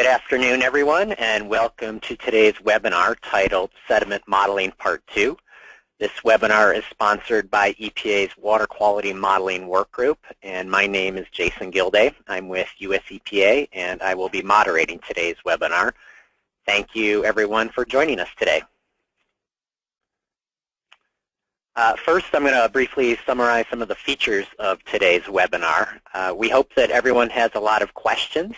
Good afternoon, everyone, and welcome to today's webinar titled Sediment Modeling Part II. This webinar is sponsored by EPA's Water Quality Modeling Work Group, and my name is Jason Gilday. I'm with US EPA, and I will be moderating today's webinar. Thank you, everyone, for joining us today. First, I'm going to briefly summarize some of the features of today's webinar. We hope that everyone has a lot of questions.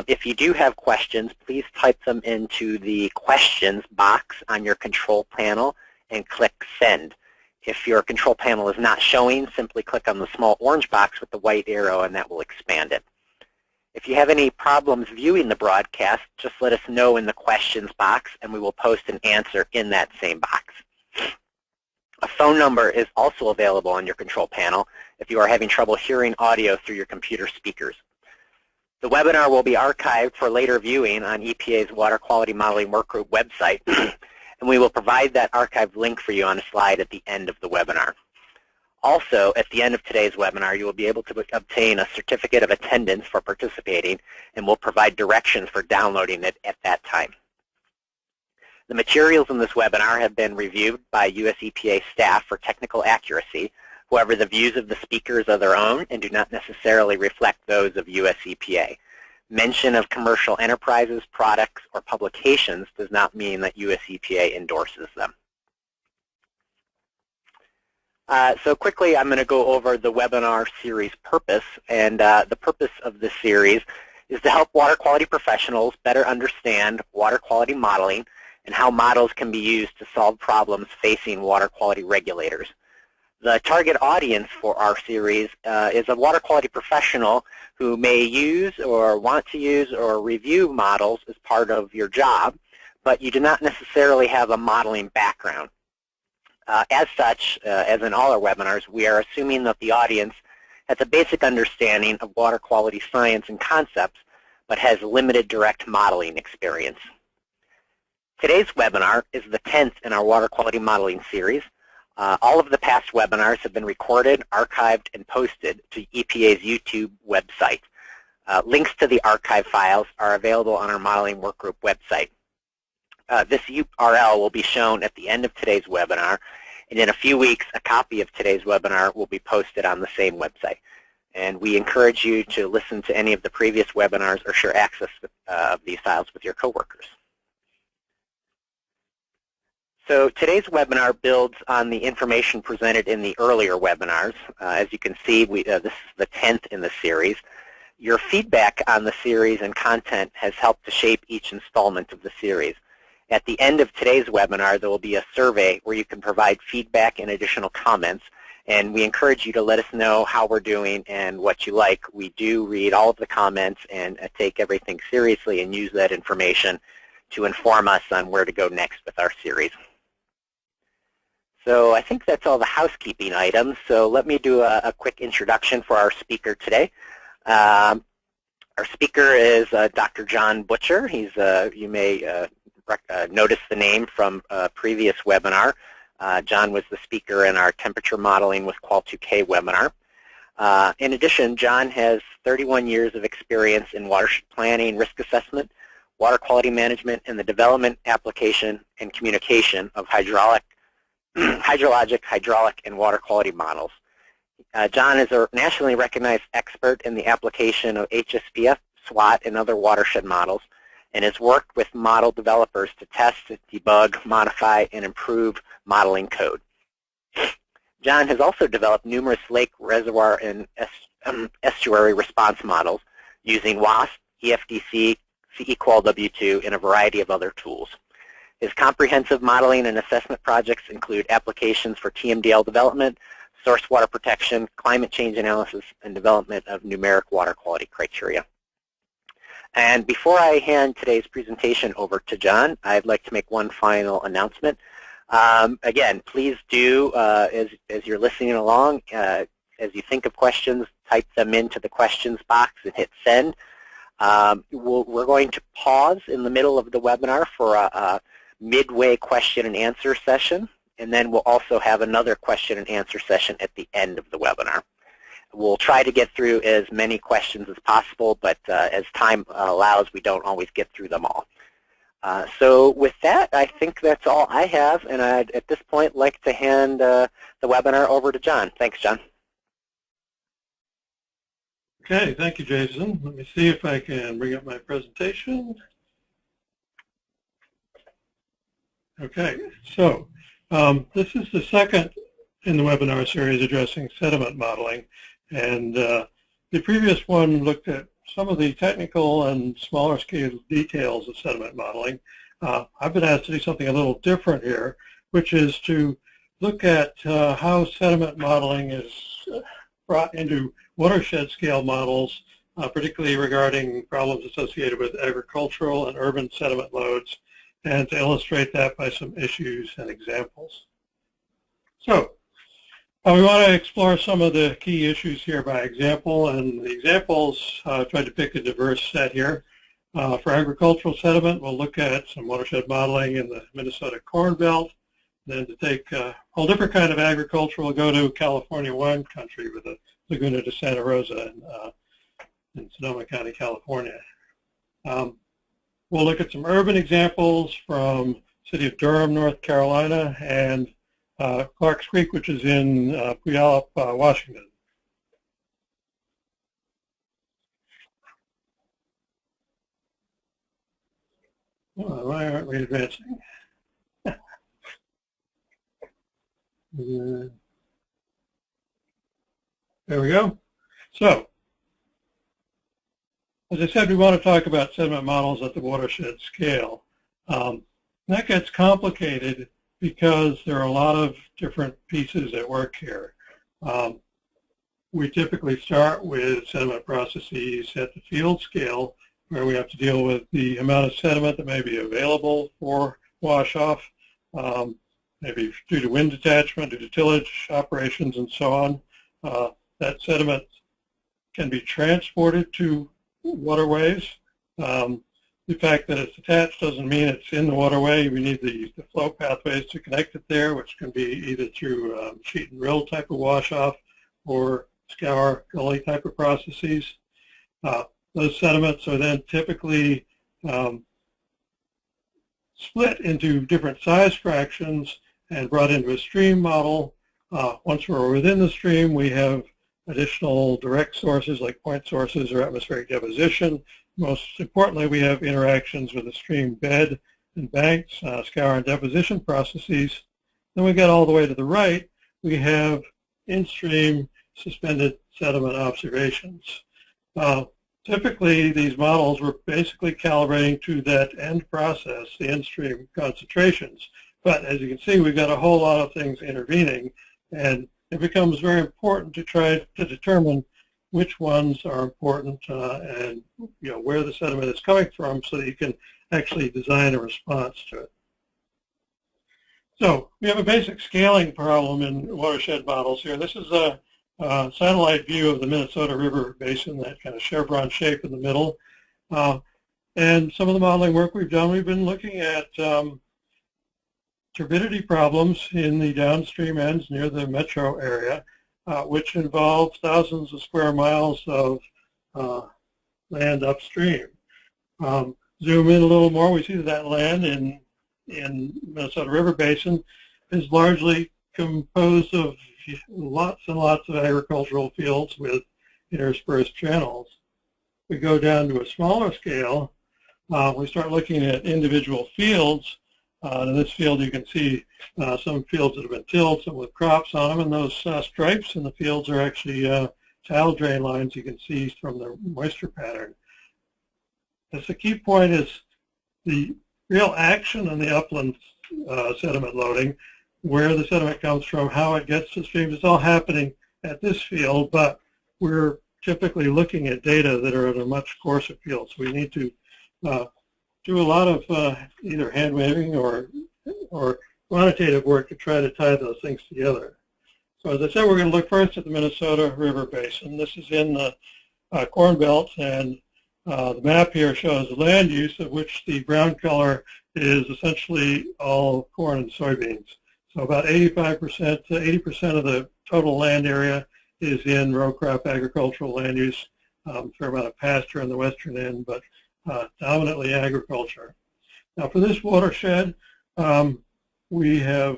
If you do have questions, please type them into the questions box on your control panel and click send. If your control panel is not showing, simply click on the small orange box with the white arrow and that will expand it. If you have any problems viewing the broadcast, just let us know in the questions box and we will post an answer in that same box. A phone number is also available on your control panel if you are having trouble hearing audio through your computer speakers. The webinar will be archived for later viewing on EPA's Water Quality Modeling Workgroup website, and we will provide that archived link for you on a slide at the end of the webinar. Also, at the end of today's webinar, you will be able to obtain a certificate of attendance for participating, and we'll provide directions for downloading it at that time. The materials in this webinar have been reviewed by US EPA staff for technical accuracy. However, the views of the speakers are their own and do not necessarily reflect those of US EPA. Mention of commercial enterprises, products, or publications does not mean that US EPA endorses them. So quickly, I'm going to go over the webinar series purpose. And the purpose of this series is to help water quality professionals better understand water quality modeling and how models can be used to solve problems facing water quality regulators. The target audience for our series is a water quality professional who may use or want to use or review models as part of your job, but you do not necessarily have a modeling background. As such, as in all our webinars, we are assuming that the audience has a basic understanding of water quality science and concepts, but has limited direct modeling experience. Today's webinar is the 10th in our water quality modeling series. All of the past webinars have been recorded, archived, and posted to EPA's YouTube website. Links to the archive files are available on our Modeling Workgroup website. This URL will be shown at the end of today's webinar, and in a few weeks, a copy of today's webinar will be posted on the same website. And we encourage you to listen to any of the previous webinars or share access of these files with your coworkers. So today's webinar builds on the information presented in the earlier webinars. As you can see, this is the 10th in the series. Your feedback on the series and content has helped to shape each installment of the series. At the end of today's webinar, there will be a survey where you can provide feedback and additional comments, and we encourage you to let us know how we're doing and what you like. We do read all of the comments and take everything seriously and use that information to inform us on where to go next with our series. So I think that's all the housekeeping items. So let me do a quick introduction for our speaker today. Our speaker is Dr. John Butcher. He's, you may notice the name from a previous webinar. John was the speaker in our temperature modeling with Qual2K webinar. In addition, John has 31 years of experience in watershed planning, risk assessment, water quality management, and the development, application, and communication of hydrologic, hydraulic, and water quality models. John is a nationally recognized expert in the application of HSPF, SWOT, and other watershed models, and has worked with model developers to test, debug, modify, and improve modeling code. John has also developed numerous lake, reservoir, and estuary response models using WASP, EFDC, CE-Qual-W2, and a variety of other tools. His comprehensive modeling and assessment projects include applications for TMDL development, source water protection, climate change analysis, and development of numeric water quality criteria. And before I hand today's presentation over to John, I'd like to make one final announcement. Again, please do, as you're listening along, as you think of questions, type them into the questions box and hit send. We're going to pause in the middle of the webinar for a midway question and answer session, and then we'll also have another question and answer session at the end of the webinar. We'll try to get through as many questions as possible, but as time allows, we don't always get through them all. So with that, I think that's all I have, and I'd at this point like to hand the webinar over to John. Thanks, John. Okay, thank you, Jason. Let me see if I can bring up my presentation. Okay, so this is the second in the webinar series addressing sediment modeling, and the previous one looked at some of the technical and smaller scale details of sediment modeling. I've been asked to do something a little different here, which is to look at how sediment modeling is brought into watershed scale models, particularly regarding problems associated with agricultural and urban sediment loads, and to illustrate that by some issues and examples. So we want to explore some of the key issues here by example, and the examples tried to pick a diverse set here. For agricultural sediment, we'll look at some watershed modeling in the Minnesota Corn Belt. Then to take a whole different kind of agriculture, we'll go to California wine country with the Laguna de Santa Rosa in Sonoma County, California. We'll look at some urban examples from the city of Durham, North Carolina, and Clarks Creek, which is in Puyallup, Washington. Why aren't we advancing? There we go. So, as I said, we want to talk about sediment models at the watershed scale. That gets complicated because there are a lot of different pieces at work here. We typically start with sediment processes at the field scale, where we have to deal with the amount of sediment that may be available for wash-off, maybe due to wind attachment, due to tillage operations, and so on. That sediment can be transported to waterways. The fact that it's attached doesn't mean it's in the waterway. We need the flow pathways to connect it there, which can be either through sheet and rill type of wash-off or scour gully type of processes. Those sediments are then typically split into different size fractions and brought into a stream model. Once we're within the stream, we have additional direct sources like point sources or atmospheric deposition. Most importantly, we have interactions with the stream bed and banks, scour and deposition processes. Then we get all the way to the right, we have in-stream suspended sediment observations. Typically, these models were basically calibrating to that end process, the in-stream concentrations. But as you can see, we've got a whole lot of things intervening, and it becomes very important to try to determine which ones are important and where the sediment is coming from so that you can actually design a response to it. So we have a basic scaling problem in watershed models here. This is a satellite view of the Minnesota River Basin, that kind of chevron shape in the middle. And some of the modeling work we've done, we've been looking at turbidity problems in the downstream ends near the metro area, which involve thousands of square miles of land upstream. Zoom in a little more, we see that land in Minnesota River Basin is largely composed of lots and lots of agricultural fields with interspersed channels. We go down to a smaller scale, we start looking at individual fields. In this field you can see some fields that have been tilled, some with crops on them, and those stripes in the fields are actually tile drain lines you can see from the moisture pattern. As the key point is the real action in the upland sediment loading, where the sediment comes from, how it gets to streams. It's all happening at this field, but we're typically looking at data that are at a much coarser field. So we need to do a lot of either hand waving or quantitative work to try to tie those things together. So as I said, we're going to look first at the Minnesota River Basin. This is in the Corn Belt, and the map here shows the land use, of which the brown color is essentially all corn and soybeans. So about 85% to 80% of the total land area is in row crop agricultural land use, fair amount of pasture in the western end, but dominantly agriculture. Now for this watershed, we have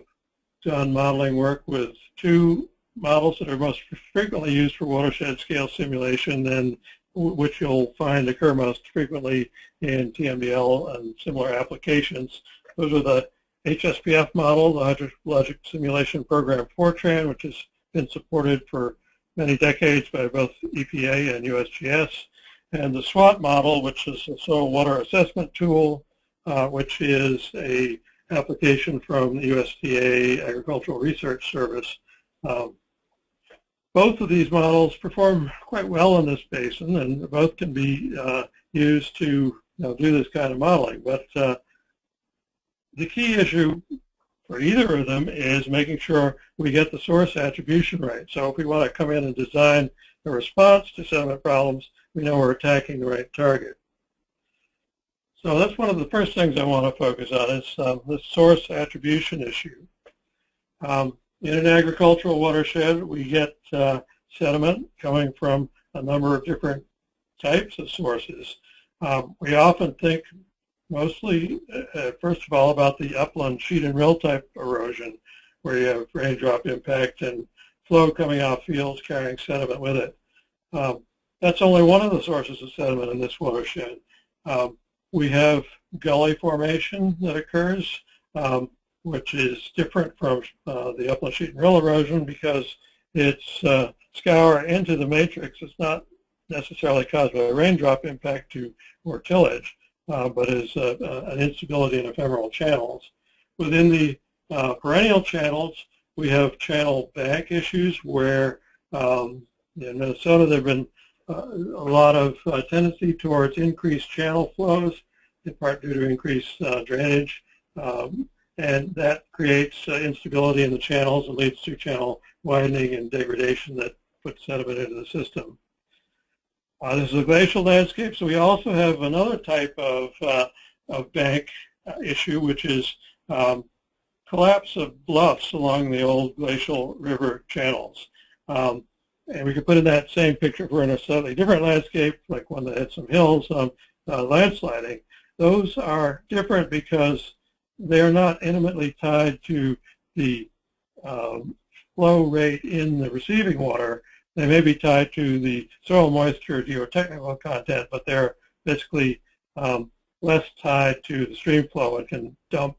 done modeling work with two models that are most frequently used for watershed scale simulation, and which you'll find occur most frequently in TMDL and similar applications. Those are the HSPF model, the Hydrologic Simulation Program Fortran, which has been supported for many decades by both EPA and USGS, and the SWAT model, which is a soil water assessment tool, which is a application from the USDA Agricultural Research Service. Both of these models perform quite well in this basin, and both can be used to do this kind of modeling. But the key issue for either of them is making sure we get the source attribution right. So if we want to come in and design a response to sediment problems, we know we're attacking the right target. So that's one of the first things I want to focus on is the source attribution issue. In an agricultural watershed, we get sediment coming from a number of different types of sources. We often think mostly, first of all, about the upland sheet and rill type erosion, where you have raindrop impact and flow coming off fields carrying sediment with it. That's only one of the sources of sediment in this watershed. We have gully formation that occurs, which is different from the upland sheet and rill erosion because it's scour into the matrix. It's not necessarily caused by a raindrop impact or tillage, but is an instability in ephemeral channels. Within the perennial channels, we have channel bank issues where in Minnesota there have been a lot of tendency towards increased channel flows, in part due to increased drainage, and that creates instability in the channels and leads to channel widening and degradation that puts sediment into the system. This is a glacial landscape, so we also have another type of bank issue, which is collapse of bluffs along the old glacial river channels. And we could put in that same picture for a slightly different landscape, like one that had some hills, landsliding. Those are different because they're not intimately tied to the flow rate in the receiving water. They may be tied to the soil moisture geotechnical content, but they're basically less tied to the stream flow and can dump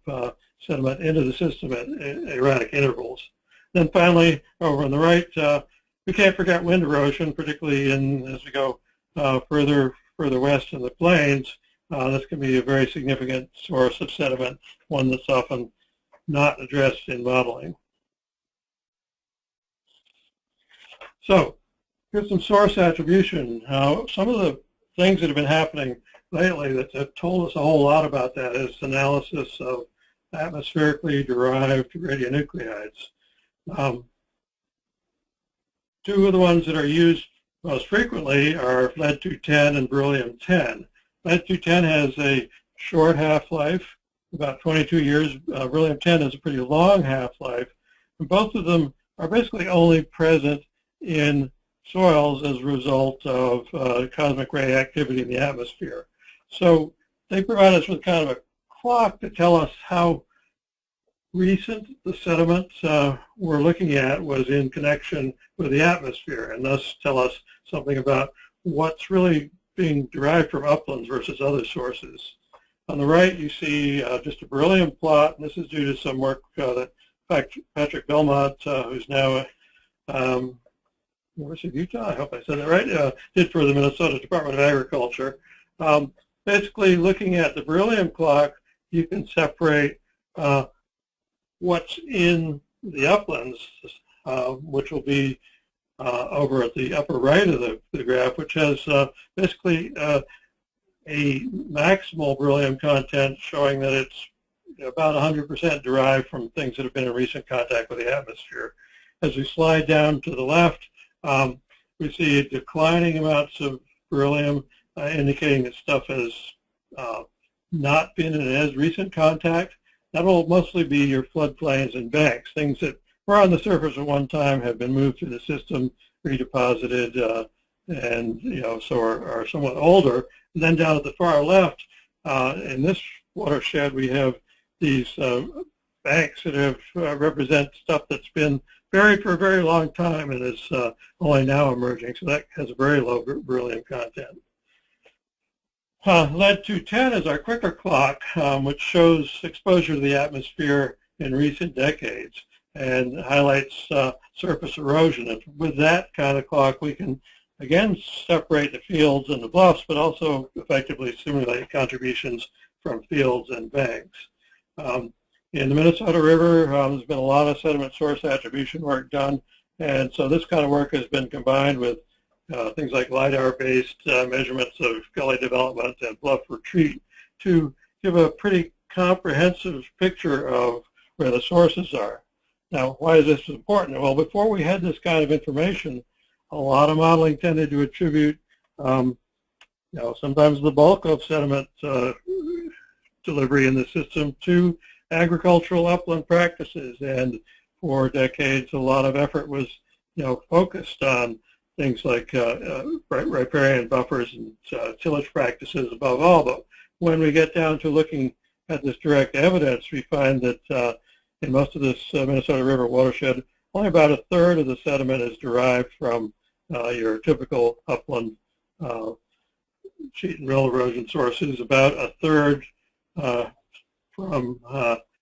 sediment into the system at erratic intervals. Then finally, over on the right, we can't forget wind erosion, particularly as we go further west in the plains. This can be a very significant source of sediment, one that's often not addressed in modeling. So here's some source attribution. Some of the things that have been happening lately that have told us a whole lot about that is analysis of atmospherically derived radionuclides. Two of the ones that are used most frequently are lead-210 and beryllium-10. Lead-210 has a short half-life, about 22 years. Beryllium-10 has a pretty long half-life. And both of them are basically only present in soils as a result of cosmic ray activity in the atmosphere. So they provide us with kind of a clock to tell us how recent the sediment we're looking at was in connection with the atmosphere, and thus tell us something about what's really being derived from uplands versus other sources. On the right, you see just a beryllium plot, and this is due to some work that Patrick Belmont, who's now University of Utah, I hope I said that right, did for the Minnesota Department of Agriculture. Basically, looking at the beryllium clock, you can separate what's in the uplands, which will be over at the upper right of the graph, which has basically a maximal beryllium content showing that it's about 100% derived from things that have been in recent contact with the atmosphere. As we slide down to the left, we see declining amounts of beryllium, indicating that stuff has not been in as recent contact. That will mostly be your floodplains and banks, things that were on the surface at one time, have been moved through the system, redeposited, and so are somewhat older. And then down at the far left, in this watershed, we have these banks that have represent stuff that's been buried for a very long time and is only now emerging. So that has a very low beryllium content. Lead 210 is our quicker clock, which shows exposure to the atmosphere in recent decades and highlights surface erosion. And with that kind of clock, we can again separate the fields and the bluffs, but also effectively simulate contributions from fields and banks. In the Minnesota River, there's been a lot of sediment source attribution work done, and so this kind of work has been combined with things like LIDAR-based measurements of gully development and bluff retreat to give a pretty comprehensive picture of where the sources are. Now, why is this important? Well, before we had this kind of information, a lot of modeling tended to attribute, sometimes the bulk of sediment delivery in the system to agricultural upland practices, and for decades a lot of effort was focused on things like riparian buffers and tillage practices above all. But when we get down to looking at this direct evidence, we find that in most of this Minnesota River watershed, only about a third of the sediment is derived from your typical upland sheet and rill erosion sources, about a third from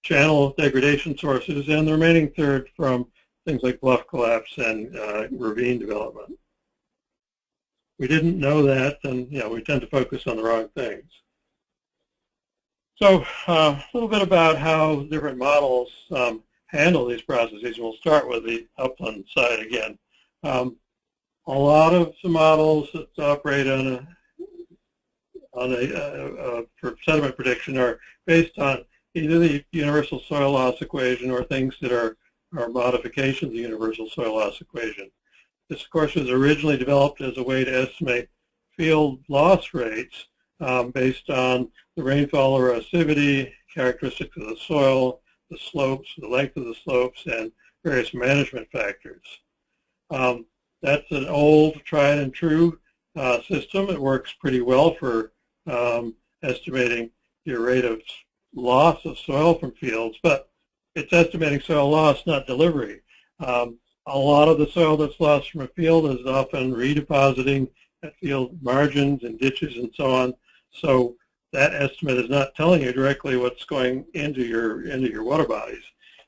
channel degradation sources, and the remaining third from things like bluff collapse and ravine development. We didn't know that, and we tend to focus on the wrong things. So a little bit about how different models handle these processes. We'll start with the upland side again. A lot of the models that operate for sediment prediction are based on either the universal soil loss equation or things that are modifications of the universal soil loss equation. This, of course, was originally developed as a way to estimate field loss rates based on the rainfall erosivity, characteristics of the soil, the slopes, the length of the slopes, and various management factors. That's an old, tried and true system. It works pretty well for estimating your rate of loss of soil from fields, but it's estimating soil loss, not delivery. A lot of the soil that's lost from a field is often redepositing at field margins and ditches and so on. So that estimate is not telling you directly what's going into your water bodies.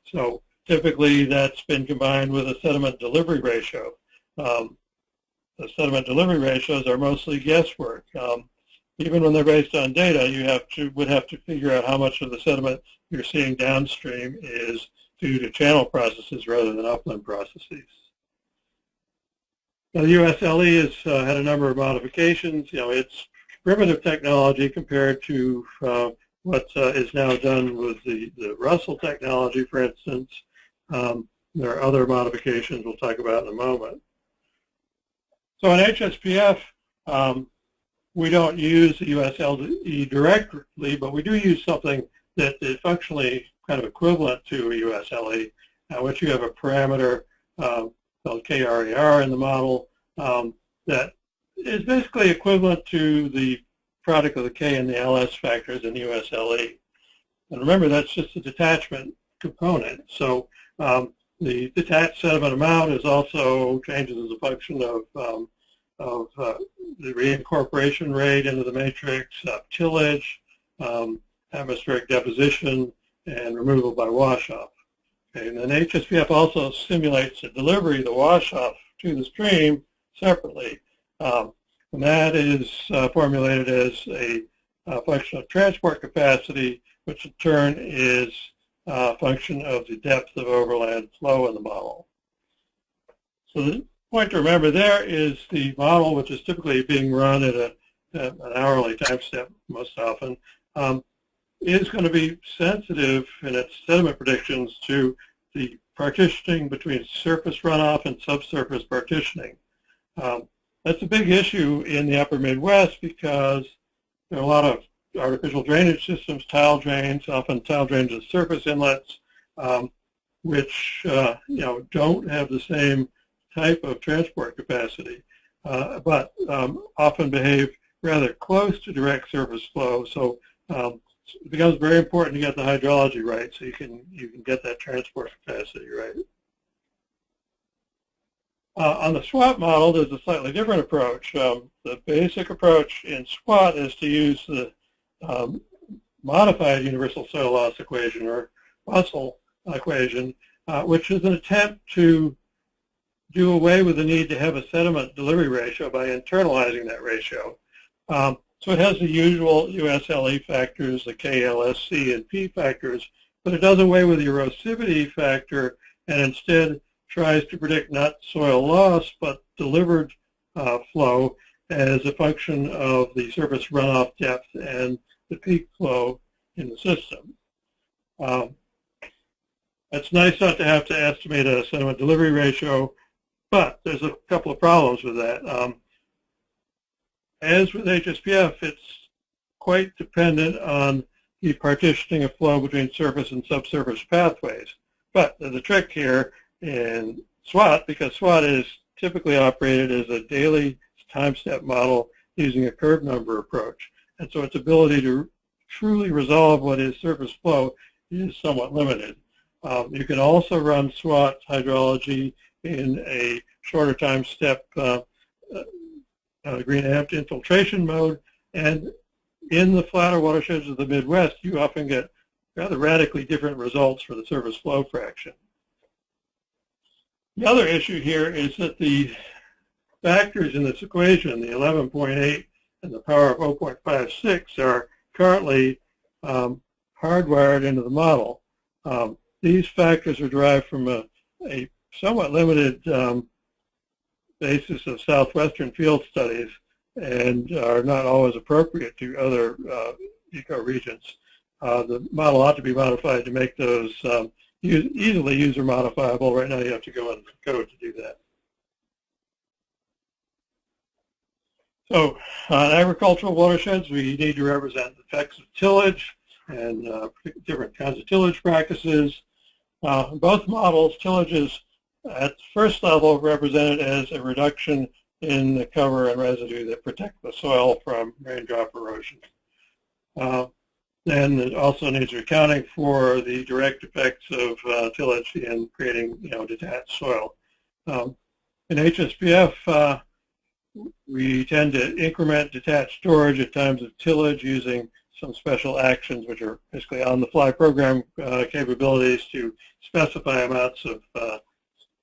So typically that's been combined with a sediment delivery ratio. The sediment delivery ratios are mostly guesswork. Even when they're based on data, you would have to figure out how much of the sediment you're seeing downstream is due to channel processes rather than upland processes. Now, the USLE has had a number of modifications. It's primitive technology compared to what is now done with the Russell technology, for instance. There are other modifications we'll talk about in a moment. So in HSPF, we don't use the USLE directly, but we do use something that is functionally kind of equivalent to a USLE, which you have a parameter called KRAR in the model that is basically equivalent to the product of the K and the LS factors in USLE. And remember, that's just a detachment component. So the detached sediment amount is also changes as a function of the reincorporation rate into the matrix, tillage, atmospheric deposition, and removal by wash-off. Okay, and then HSPF also simulates the delivery of the wash-off to the stream separately. And that is formulated as a function of transport capacity, which in turn is a function of the depth of overland flow in the model. So the point to remember there is the model, which is typically being run at an hourly time step most often, is going to be sensitive in its sediment predictions to the partitioning between surface runoff and subsurface partitioning. That's a big issue in the upper Midwest because there are a lot of artificial drainage systems, tile drains, often tile drains with surface inlets, which don't have the same type of transport capacity, but often behave rather close to direct surface flow. So it becomes very important to get the hydrology right, so you can get that transport capacity right. On the SWOT model, there's a slightly different approach. The basic approach in SWOT is to use the modified universal soil loss equation, or MUSL equation, which is an attempt to do away with the need to have a sediment delivery ratio by internalizing that ratio. So it has the usual USLE factors, the KLSC and P factors, but it does away with the erosivity factor and instead tries to predict not soil loss, but delivered flow as a function of the surface runoff depth and the peak flow in the system. It's nice not to have to estimate a sediment delivery ratio, but there's a couple of problems with that. As with HSPF, it's quite dependent on the partitioning of flow between surface and subsurface pathways. But there's a trick here in SWOT, because SWOT is typically operated as a daily time step model using a curve number approach. And so its ability to truly resolve what is surface flow is somewhat limited. You can also run SWOT hydrology in a shorter time step green amped infiltration mode, and in the flatter watersheds of the Midwest, you often get rather radically different results for the surface flow fraction. The other issue here is that the factors in this equation, the 11.8 and the power of 0.56, are currently hardwired into the model. These factors are derived from a somewhat limited basis of southwestern field studies and are not always appropriate to other ecoregions. The model ought to be modified to make those easily user modifiable. Right now you have to go in code to do that. So on agricultural watersheds, we need to represent the effects of tillage and different kinds of tillage practices. In both models, tillage is at the first level represented as a reduction in the cover and residue that protect the soil from raindrop erosion. Then it also needs accounting for the direct effects of tillage in creating, detached soil. In HSPF, we tend to increment detached storage at times of tillage using some special actions, which are basically on-the-fly program capabilities to specify amounts of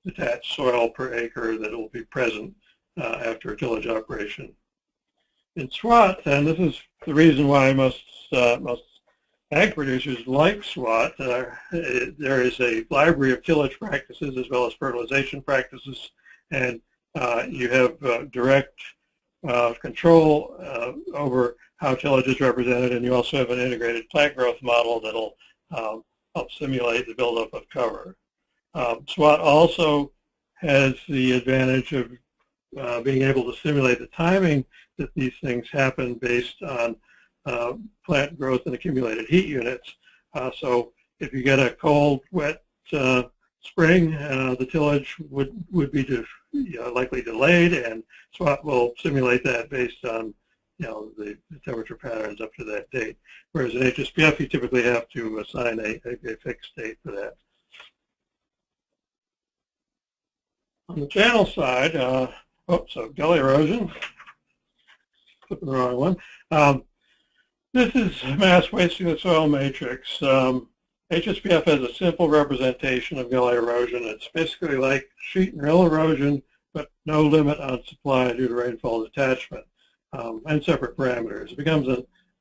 detached soil per acre that will be present after a tillage operation. In SWOT, and this is the reason why most ag producers like SWOT, there is a library of tillage practices as well as fertilization practices, and you have direct control over how tillage is represented, and you also have an integrated plant growth model that will help simulate the buildup of cover. SWOT also has the advantage of being able to simulate the timing that these things happen based on plant growth and accumulated heat units. So if you get a cold, wet spring, the tillage would be likely delayed, and SWOT will simulate that based on the temperature patterns up to that date. Whereas in HSPF, you typically have to assign a fixed date for that. On the channel side, so gully erosion, flipping the wrong one. This is mass wasting the soil matrix. HSPF has a simple representation of gully erosion. It's basically like sheet and rill erosion, but no limit on supply due to rainfall detachment and separate parameters. It becomes,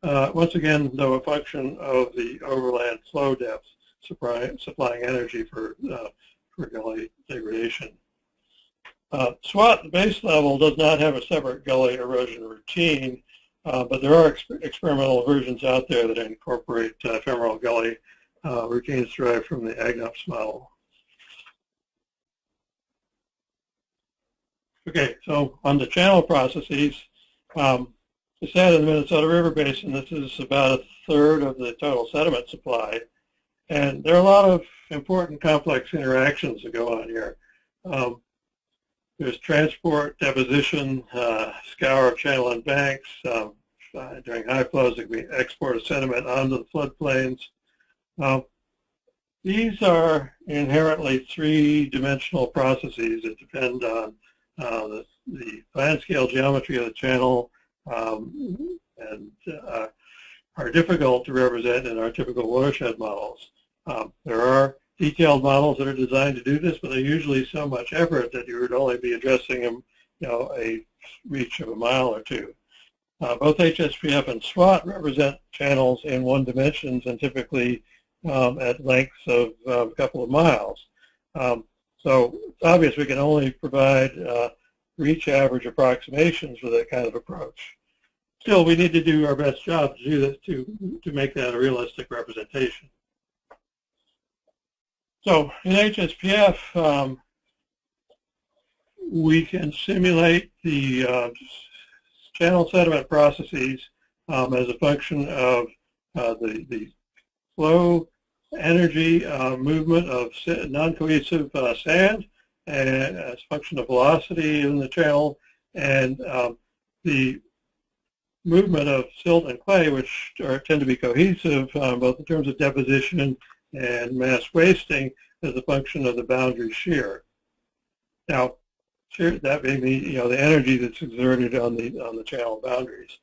once again, though, a function of the overland flow depth supplying energy for gully degradation. SWOT, the base level, does not have a separate gully erosion routine, but there are experimental versions out there that incorporate ephemeral gully routines derived from the AgNUPS model. Okay, so on the channel processes, it's out in the Minnesota River Basin. This is about a third of the total sediment supply. And there are a lot of important complex interactions that go on here. There's transport, deposition, scour of channel and banks. During high flows, it can be export of sediment onto the floodplains. These are inherently three-dimensional processes that depend on the land scale geometry of the channel and are difficult to represent in our typical watershed models. There are detailed models that are designed to do this, but they're usually so much effort that you would only be addressing them, a reach of a mile or two. Both HSPF and SWAT represent channels in one dimensions and typically at lengths of a couple of miles. So it's obvious we can only provide reach average approximations for that kind of approach. Still, we need to do our best job to do this to make that a realistic representation. So in HSPF, we can simulate the channel sediment processes as a function of the flow energy movement of non-cohesive sand and as a function of velocity in the channel and the movement of silt and clay, which tend to be cohesive both in terms of deposition and mass wasting as a function of the boundary shear. Now, that may be the energy that's exerted on the channel boundaries.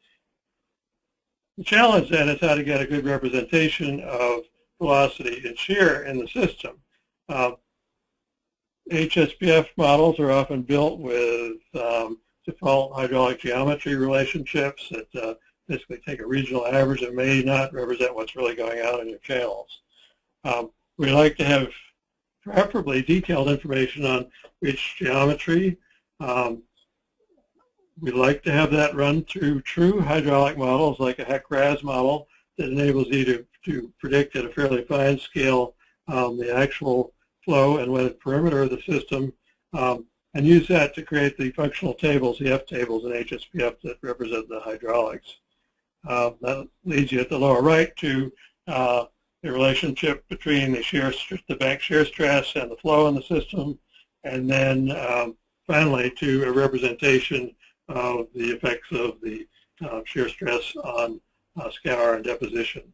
The challenge then is how to get a good representation of velocity and shear in the system. HSPF models are often built with default hydraulic geometry relationships that basically take a regional average that may not represent what's really going on in your channels. We like to have preferably detailed information on reach geometry. We like to have that run through true hydraulic models like a HEC-RAS model that enables you to predict at a fairly fine scale the actual flow and wetted perimeter of the system, and use that to create the functional tables, the F tables in HSPF that represent the hydraulics. That leads you at the lower right to the relationship between the bank shear stress and the flow in the system, and then finally to a representation of the effects of the shear stress on scour and deposition.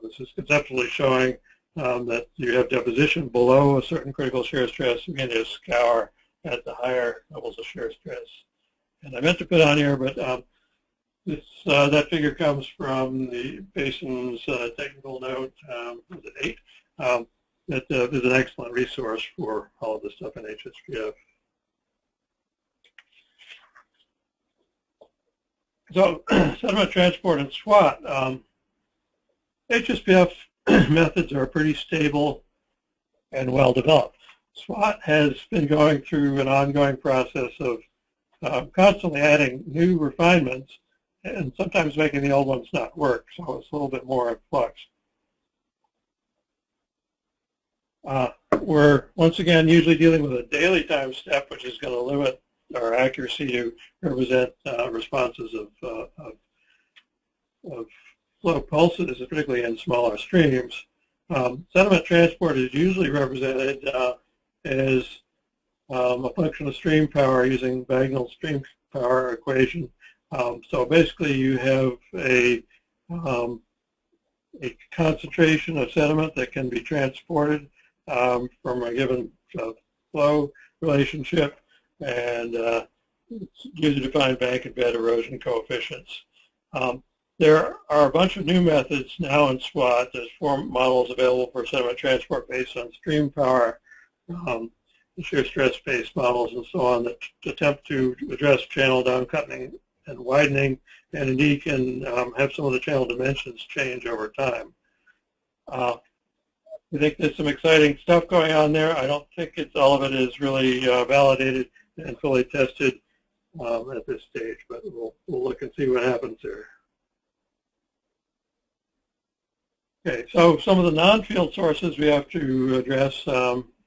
This is conceptually showing that you have deposition below a certain critical shear stress, and you have scour at the higher levels of shear stress. And I meant to put on here, but that figure comes from the Basin's technical note, was it 8? That is an excellent resource for all of this stuff in HSPF. So, sediment transport and SWAT. HSPF methods are pretty stable and well developed. SWAT has been going through an ongoing process of constantly adding new refinements and sometimes making the old ones not work, so it's a little bit more in flux. We're, once again, usually dealing with a daily time step, which is going to limit our accuracy to represent responses of flow pulses, particularly in smaller streams. Sediment transport is usually represented as a function of stream power using Bagnall's stream power equation. So basically you have a concentration of sediment that can be transported from a given flow relationship, and user-defined bank and bed erosion coefficients. There are a bunch of new methods now in SWAT. There's 4 models available for sediment transport based on stream power, shear stress-based models, and so on that attempt to address channel downcutting and widening, and indeed can have some of the channel dimensions change over time. I think there's some exciting stuff going on there. I don't think all of it is really validated and fully tested at this stage, but we'll look and see what happens there. Okay, so some of the non-field sources we have to address.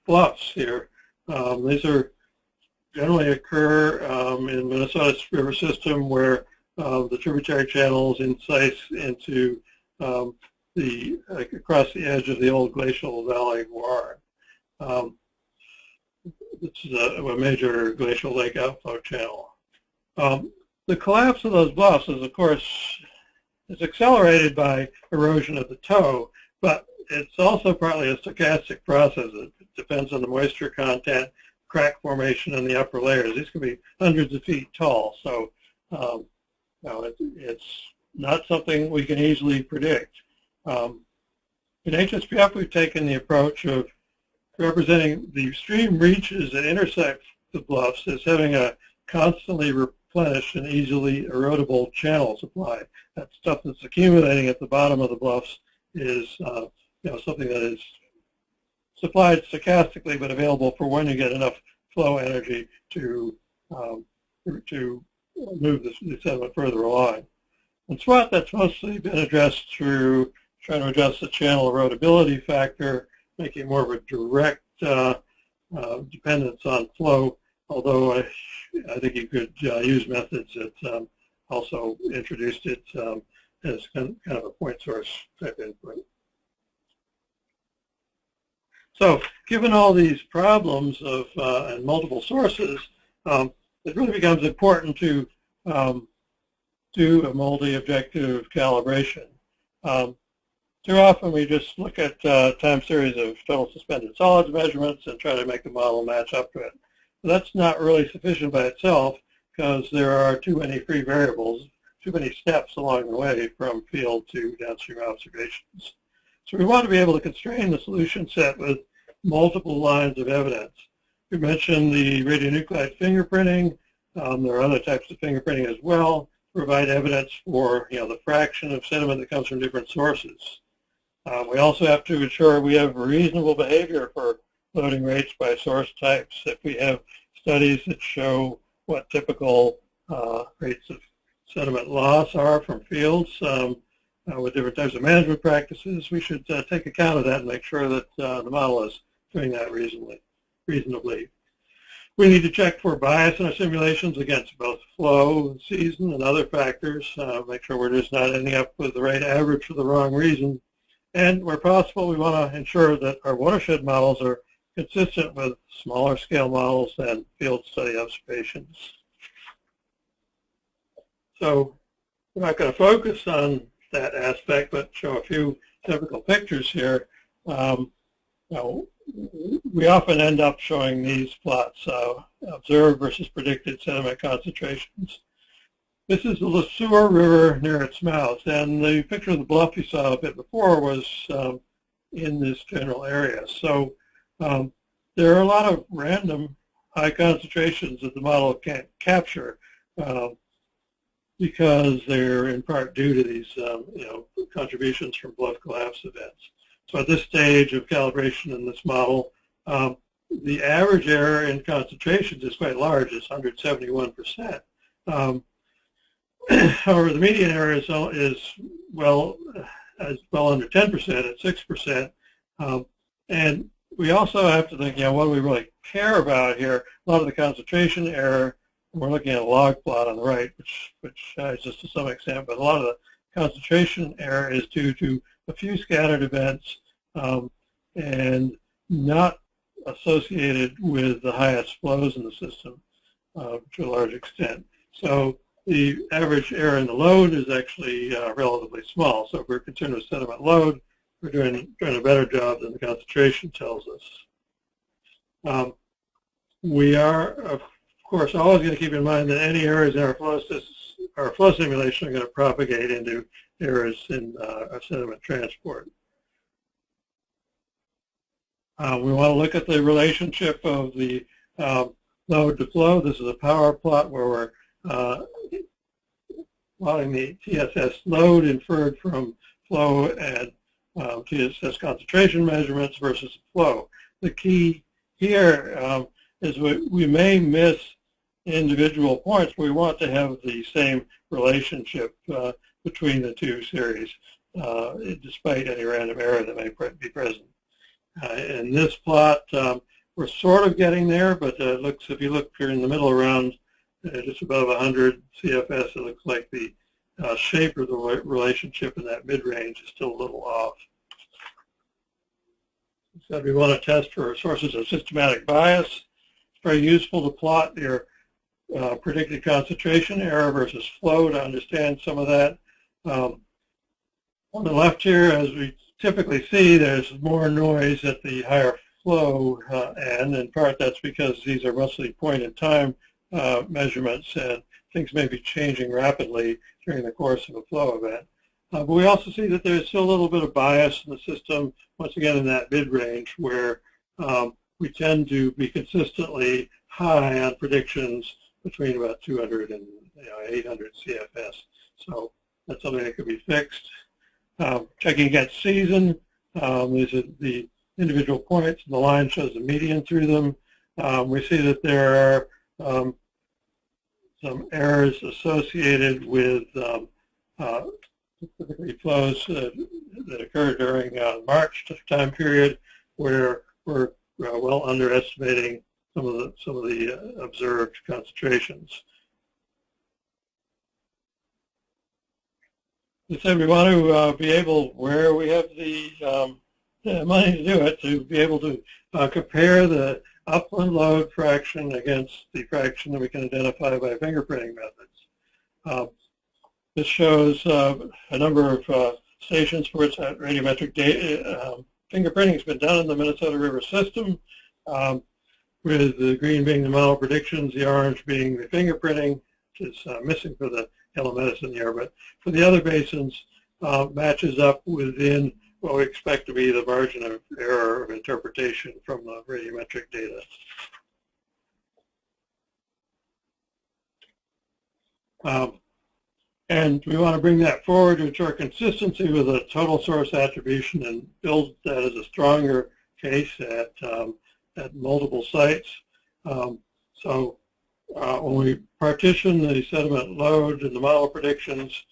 Bluffs here. These are generally occur in Minnesota's river system where the tributary channels incise into across the edge of the old glacial valley warren. This is a major glacial lake outflow channel. The collapse of those bluffs is, of course, is accelerated by erosion at the toe, but it's also partly a stochastic process. It depends on the moisture content, crack formation in the upper layers. These can be hundreds of feet tall, so it's not something we can easily predict. In HSPF, we've taken the approach of representing the stream reaches that intersect the bluffs as having a constantly replenished and easily erodible channel supply. That stuff that's accumulating at the bottom of the bluffs is something that is supplied stochastically but available for when you get enough flow energy to move the sediment further along. In SWAT, that's mostly been addressed through trying to adjust the channel erodibility factor, making more of a direct dependence on flow, although I think you could use methods that also introduced it as kind of a point source type input. So given all these problems of and multiple sources, it really becomes important to do a multi-objective calibration. Too often we just look at time series of total suspended solids measurements and try to make the model match up to it. But that's not really sufficient by itself because there are too many free variables, too many steps along the way from field to downstream observations. So we want to be able to constrain the solution set with multiple lines of evidence. We mentioned the radionuclide fingerprinting. There are other types of fingerprinting as well to provide evidence for the fraction of sediment that comes from different sources. We also have to ensure we have reasonable behavior for loading rates by source types. If we have studies that show what typical rates of sediment loss are from fields with different types of management practices, we should take account of that and make sure that the model is doing that reasonably. We need to check for bias in our simulations against both flow, season, and other factors. Make sure we're just not ending up with the right average for the wrong reason. And where possible, we want to ensure that our watershed models are consistent with smaller scale models and field study observations. So we're not going to focus on that aspect, but show a few typical pictures here. We often end up showing these plots, observed versus predicted sediment concentrations. This is the LeSueur River near its mouth, and the picture of the bluff you saw a bit before was in this general area. So there are a lot of random high concentrations that the model can't capture because they're in part due to these contributions from bluff collapse events. So at this stage of calibration in this model, the average error in concentrations is quite large. It's 171%. However, the median error is well under 10% at 6%. And we also have to think, what do we really care about here? A lot of the concentration error, we're looking at a log plot on the right, which is just to some extent, but a lot of the concentration error is due to a few scattered events and not associated with the highest flows in the system to a large extent. So the average error in the load is actually relatively small. So if we're concerned with sediment load, we're doing a better job than the concentration tells us. We are, of course, always going to keep in mind that any errors in our flow simulation are going to propagate into errors in our sediment transport. We want to look at the relationship of the load to flow. This is a power plot where we're plotting the TSS load inferred from flow and TSS concentration measurements versus flow. The key here is we may miss individual points, but we want to have the same relationship between the two series, despite any random error that may be present. In this plot, we're sort of getting there, but if you look here in the middle around just above 100 CFS, it looks like the shape of the relationship in that mid-range is still a little off. So we want to test for sources of systematic bias. It's very useful to plot your predicted concentration, error versus flow, to understand some of that. On the left here, as we typically see, there's more noise at the higher flow end. In part, that's because these are mostly point-in-time measurements, and things may be changing rapidly during the course of a flow event. But we also see that there's still a little bit of bias in the system, once again in that mid-range, where we tend to be consistently high on predictions between about 200 and 800 CFS. So that's something that could be fixed. Checking against season, these are the individual points, and the line shows the median through them. We see that there are some errors associated with specifically flows that occur during March time period, where we're well underestimating some of the observed concentrations. As I said, we want to be able, where we have the money to do it, to be able to compare the upland load fraction against the fraction that we can identify by fingerprinting methods. This shows a number of stations for which that radiometric data fingerprinting has been done in the Minnesota River system, with the green being the model predictions, the orange being the fingerprinting, which is missing for the yellow medicine here, but for the other basins, matches up within what we expect to be the margin of error of interpretation from the radiometric data. And we want to bring that forward to ensure consistency with a total source attribution and build that as a stronger case at multiple sites. When we partition the sediment load and the model predictions,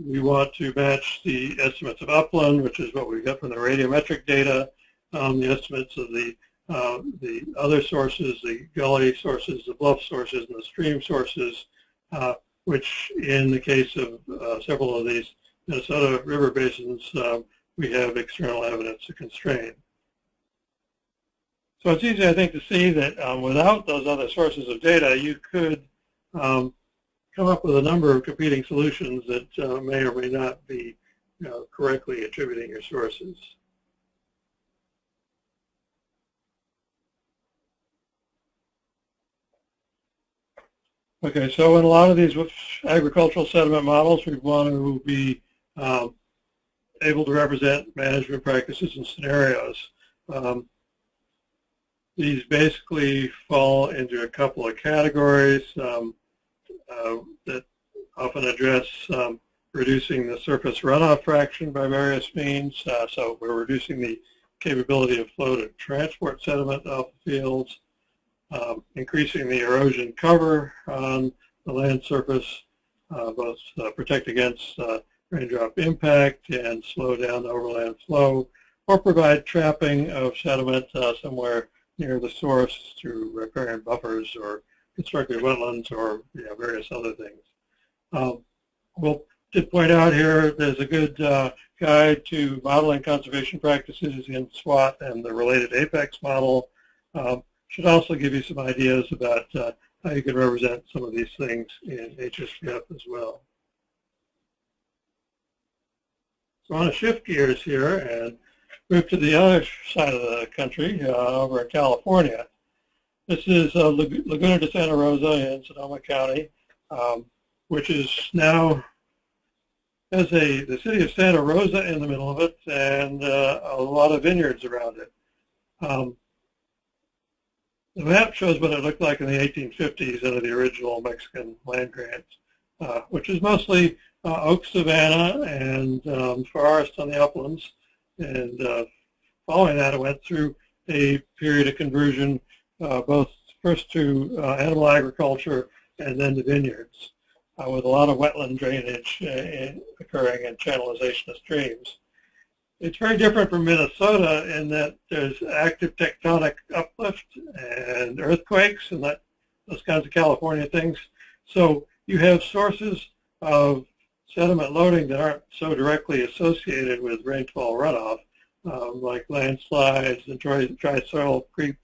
we want to match the estimates of upland, which is what we got from the radiometric data, the estimates of the other sources, the gully sources, the bluff sources, and the stream sources, which in the case of several of these Minnesota river basins, we have external evidence to constrain. So it's easy, I think, to see that without those other sources of data, you could come up with a number of competing solutions that may or may not be correctly attributing your sources. Okay, so in a lot of these agricultural sediment models, we want to be able to represent management practices and scenarios. These basically fall into a couple of categories that often address reducing the surface runoff fraction by various means. So we're reducing the capability of flow to transport sediment off the fields, increasing the erosion cover on the land surface, both protect against raindrop impact and slow down the overland flow, or provide trapping of sediment somewhere near the source through riparian buffers or constructed wetlands or various other things. We'll did point out here there's a good guide to modeling conservation practices in SWAT and the related APEX model. Should also give you some ideas about how you can represent some of these things in HSPF as well. So I want to shift gears here and move to the other side of the country, over in California. This is Laguna de Santa Rosa in Sonoma County, which is now has the city of Santa Rosa in the middle of it and a lot of vineyards around it. The map shows what it looked like in the 1850s under the original Mexican land grants, which is mostly oak savanna and forest on the uplands. And following that, it went through a period of conversion, both first to animal agriculture and then to vineyards, with a lot of wetland drainage occurring and channelization of streams. It's very different from Minnesota in that there's active tectonic uplift and earthquakes and those kinds of California things. So you have sources of sediment loading that aren't so directly associated with rainfall runoff, like landslides and dry soil creep,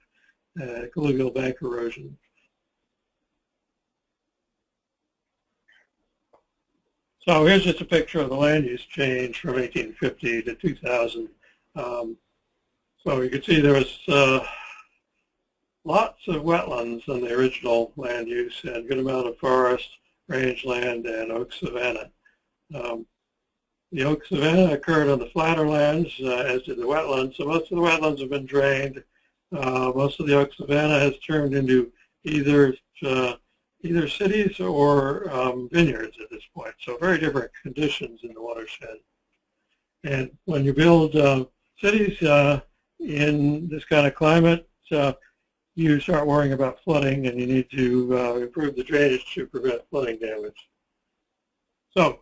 alluvial bank erosion. So here's just a picture of the land use change from 1850 to 2000. So you can see there was lots of wetlands in the original land use and a good amount of forest, rangeland, and oak savanna. The oak savanna occurred on the flatter lands, as did the wetlands. So most of the wetlands have been drained. Most of the oak savanna has turned into either cities or vineyards at this point. So very different conditions in the watershed. And when you build cities in this kind of climate, you start worrying about flooding, and you need to improve the drainage to prevent flooding damage. So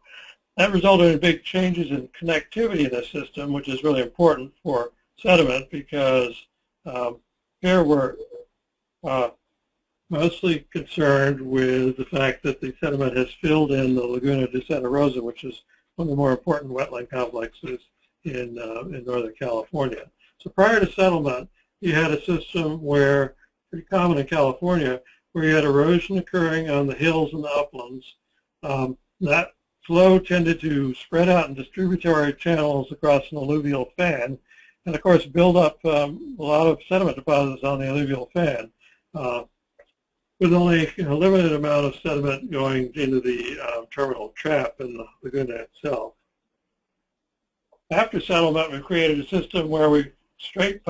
that resulted in big changes in connectivity in the system, which is really important for sediment, because here we're mostly concerned with the fact that the sediment has filled in the Laguna de Santa Rosa, which is one of the more important wetland complexes in Northern California. So prior to settlement, you had a system where, pretty common in California, where you had erosion occurring on the hills and the uplands. That flow tended to spread out in distributary channels across an alluvial fan, and of course build up a lot of sediment deposits on the alluvial fan, with only a limited amount of sediment going into the terminal trap in the laguna itself. After settlement, we created a system where we straight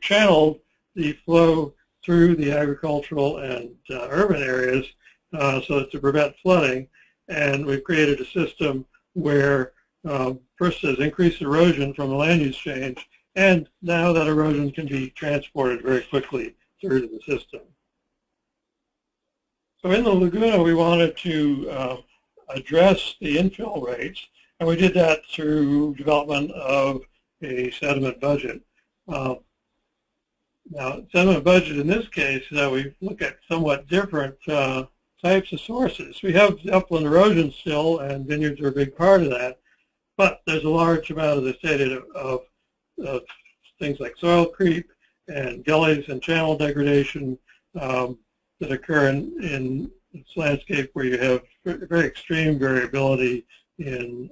channeled the flow through the agricultural and urban areas so as to prevent flooding. And we've created a system where first there's increased erosion from the land use change, and now that erosion can be transported very quickly through to the system. So in the laguna, we wanted to address the infill rates, and we did that through development of a sediment budget. Now, sediment budget in this case, we look at somewhat different types of sources. We have upland erosion still, and vineyards are a big part of that, but there's a large amount, as I stated, of things like soil creep and gullies and channel degradation that occur in this landscape where you have very extreme variability in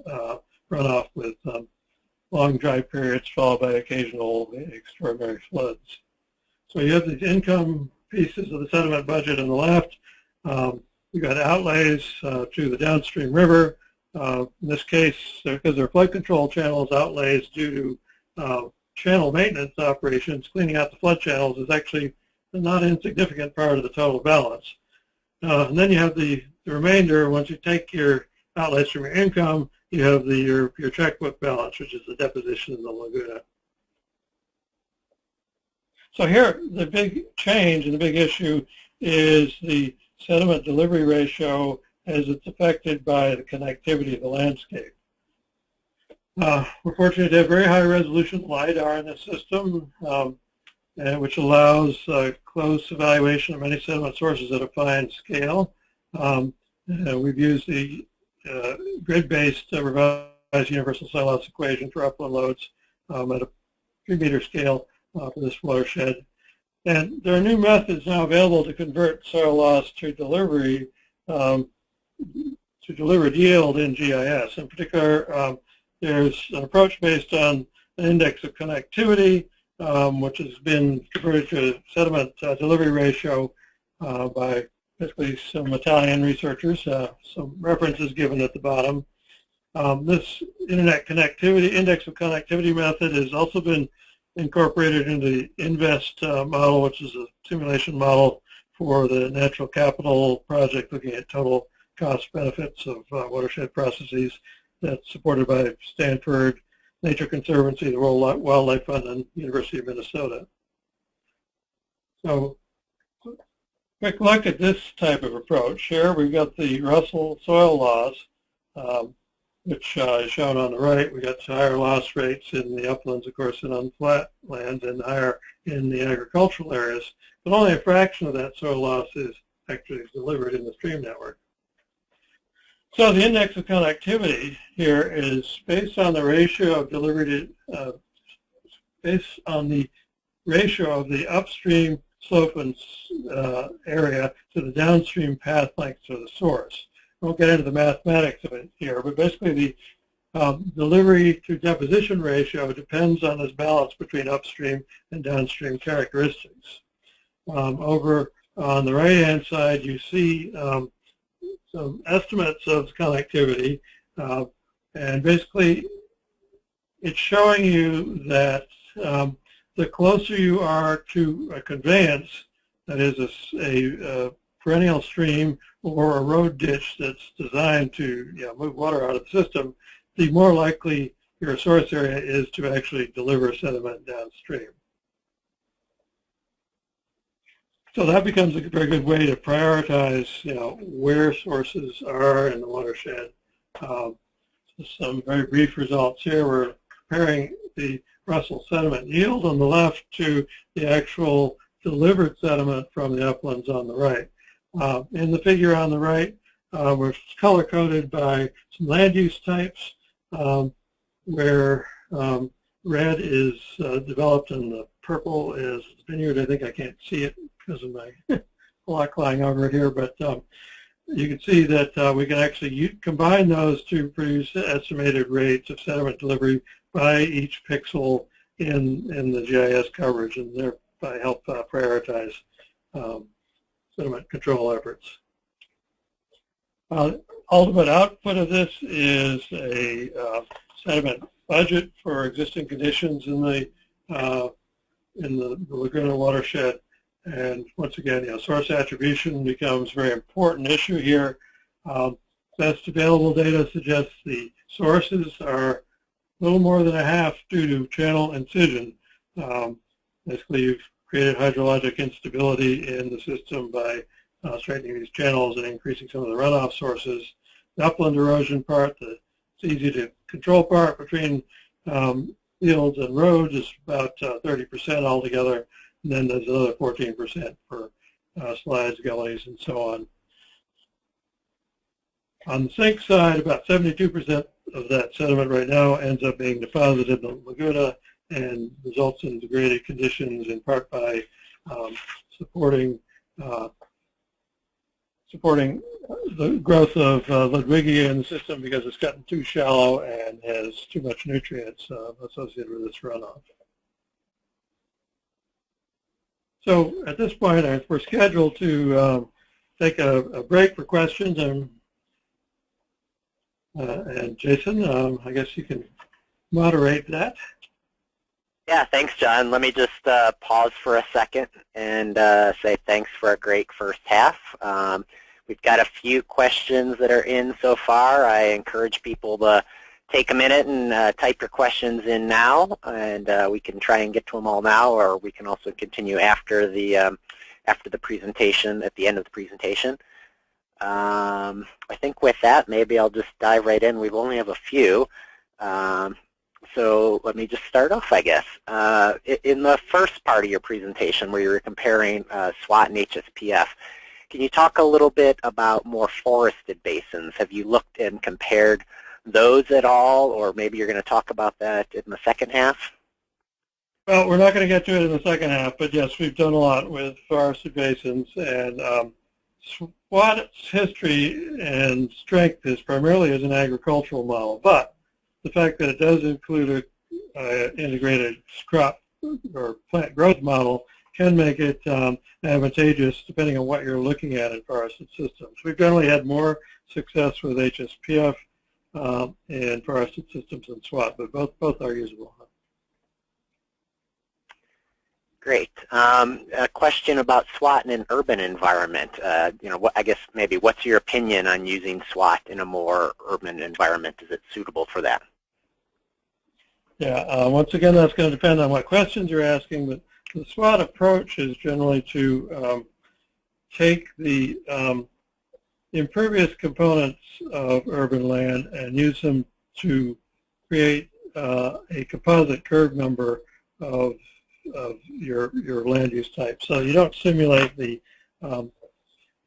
runoff with long dry periods followed by occasional extraordinary floods. So you have these income pieces of the sediment budget on the left. We've got outlays to the downstream river. In this case, because they're flood control channels, outlays due to channel maintenance operations, cleaning out the flood channels is actually a not insignificant part of the total balance. And then you have the remainder. Once you take your outlays from your income, you have your checkbook balance, which is the deposition in the laguna. So here, the big change and the big issue is the sediment delivery ratio as it's affected by the connectivity of the landscape. We're fortunate to have very high resolution LiDAR in the system, which allows close evaluation of many sediment sources at a fine scale. We've used the grid-based revised universal soil loss equation for upland loads at a 3-meter scale for this watershed. And there are new methods now available to convert soil loss to delivered yield in GIS. In particular, there's an approach based on an index of connectivity, which has been converted to a sediment delivery ratio by basically some Italian researchers. Some references given at the bottom. This internet connectivity, index of connectivity method has also been incorporated into the INVEST model, which is a simulation model for the natural capital project looking at total cost benefits of watershed processes. That's supported by Stanford, Nature Conservancy, the World Wildlife Fund, and University of Minnesota. So, quick look at this type of approach. Here we've got the Russell soil laws, which is shown on the right. We got higher loss rates in the uplands, of course, and on flat lands, and higher in the agricultural areas. But only a fraction of that soil loss is actually delivered in the stream network. So the index of conductivity here is based on the ratio of delivery to, based on the ratio of the upstream slope and area to the downstream path length to the source. I won't get into the mathematics of it here, but basically the delivery to deposition ratio depends on this balance between upstream and downstream characteristics. Over on the right-hand side, you see some estimates of conductivity, and basically it's showing you that the closer you are to a conveyance, that is a perennial stream or a road ditch that's designed to move water out of the system, the more likely your source area is to actually deliver sediment downstream. So that becomes a very good way to prioritize, where sources are in the watershed. Some very brief results here. We're comparing the Russell sediment yield on the left to the actual delivered sediment from the uplands on the right. In the figure on the right, we're color-coded by some land use types, where red is developed and the purple is vineyard. I think I can't see it because of my block lying over here, but you can see that we can actually combine those to produce estimated rates of sediment delivery by each pixel in the GIS coverage, and thereby help prioritize sediment control efforts. Ultimate output of this is a sediment budget for existing conditions in the Laguna watershed. And once again, source attribution becomes a very important issue here. Best available data suggests the sources are a little more than a half due to channel incision. Basically, you've created hydrologic instability in the system by straightening these channels and increasing some of the runoff sources. The upland erosion part, the easy to control part between fields and roads, is about 30% altogether. And then there's another 14% for slides, gullies, and so on. On the sink side, about 72% of that sediment right now ends up being deposited in the Laguna and results in degraded conditions, in part by supporting the growth of Ludwigia in the system because it's gotten too shallow and has too much nutrients associated with its runoff. So at this point, we're scheduled to take a break for questions, and Jason, I guess you can moderate that. Yeah, thanks, John. Let me just pause for a second and say thanks for a great first half. We've got a few questions that are in so far. I encourage people to take a minute and type your questions in now, and we can try and get to them all now, or we can also continue after the presentation, at the end of the presentation. I think with that, maybe I'll just dive right in. We only have a few. So let me just start off, I guess. In the first part of your presentation where you were comparing SWAT and HSPF, can you talk a little bit about more forested basins? Have you looked and compared those at all, or maybe you're going to talk about that in the second half? Well, we're not going to get to it in the second half, but yes, we've done a lot with forested basins, and SWAT's history and strength is primarily as an agricultural model, but the fact that it does include an integrated crop or plant growth model can make it advantageous depending on what you're looking at in forested systems. We've generally had more success with HSPF and forested systems than SWAT, but both are usable. Great. A question about SWAT in an urban environment. I guess maybe what's your opinion on using SWAT in a more urban environment? Is it suitable for that? Yeah. Once again, that's going to depend on what questions you're asking, but the SWAT approach is generally to take the impervious components of urban land and use them to create a composite curve number of your land use type. So you don't simulate the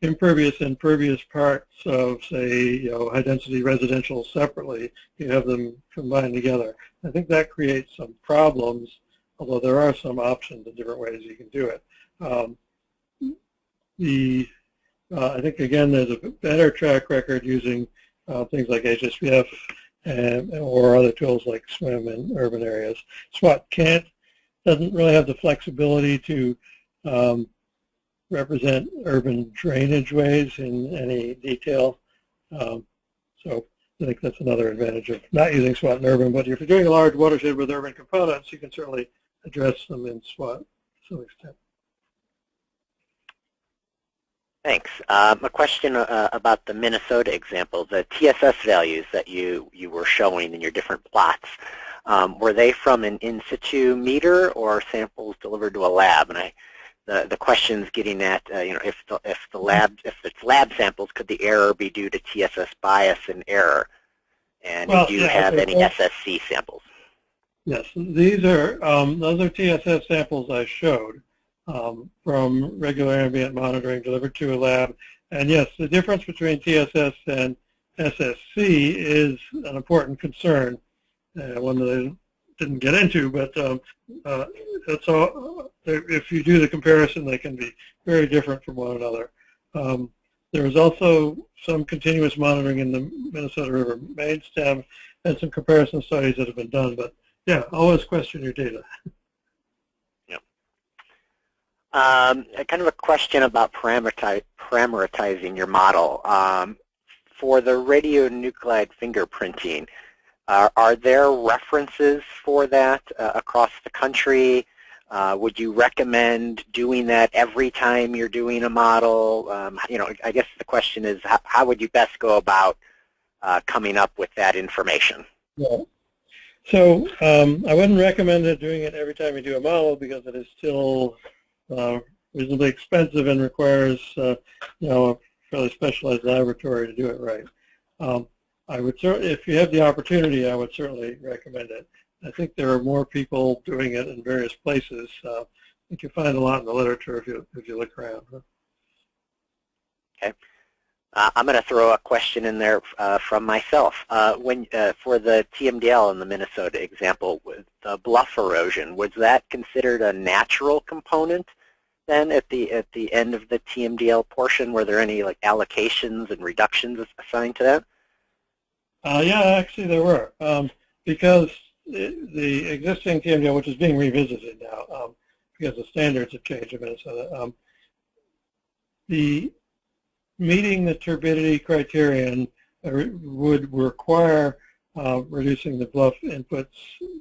impervious and pervious parts of, say, high density residential separately, you have them combined together. I think that creates some problems, although there are some options and different ways you can do it. I think, again, there's a better track record using things like HSPF or other tools like SWIM in urban areas. SWOT doesn't really have the flexibility to represent urban drainage ways in any detail. So I think that's another advantage of not using SWOT in urban, but if you're doing a large watershed with urban components, you can certainly address them in SWOT to some extent. Thanks. A question about the Minnesota example, the TSS values that you were showing in your different plots. Were they from an in-situ meter or samples delivered to a lab? And the question's getting at, if it's lab samples, could the error be due to TSS bias and error? And do you have any SSC samples? Yes, these are those are TSS samples I showed from regular ambient monitoring delivered to a lab. And yes, the difference between TSS and SSC is an important concern, one that I didn't get into, but that's all. If you do the comparison, they can be very different from one another. There is also some continuous monitoring in the Minnesota River main stem and some comparison studies that have been done, but yeah, always question your data. Yeah. Kind of a question about parameterizing your model. For the radionuclide fingerprinting, are there references for that across the country? Would you recommend doing that every time you're doing a model? I guess the question is, how would you best go about coming up with that information? Yeah. So I wouldn't recommend doing it every time you do a model because it is still reasonably expensive and requires a fairly specialized laboratory to do it right. I would certainly, if you have the opportunity, I would certainly recommend it. I think there are more people doing it in various places. I think you find a lot in the literature if you look around. Okay. I'm going to throw a question in there from myself. For the TMDL in the Minnesota example, with the bluff erosion, was that considered a natural component then at the end of the TMDL portion? Were there any allocations and reductions assigned to that? Yeah, actually there were, because the existing TMDL, which is being revisited now, because the standards have changed in Minnesota, meeting the turbidity criterion would require reducing the bluff inputs,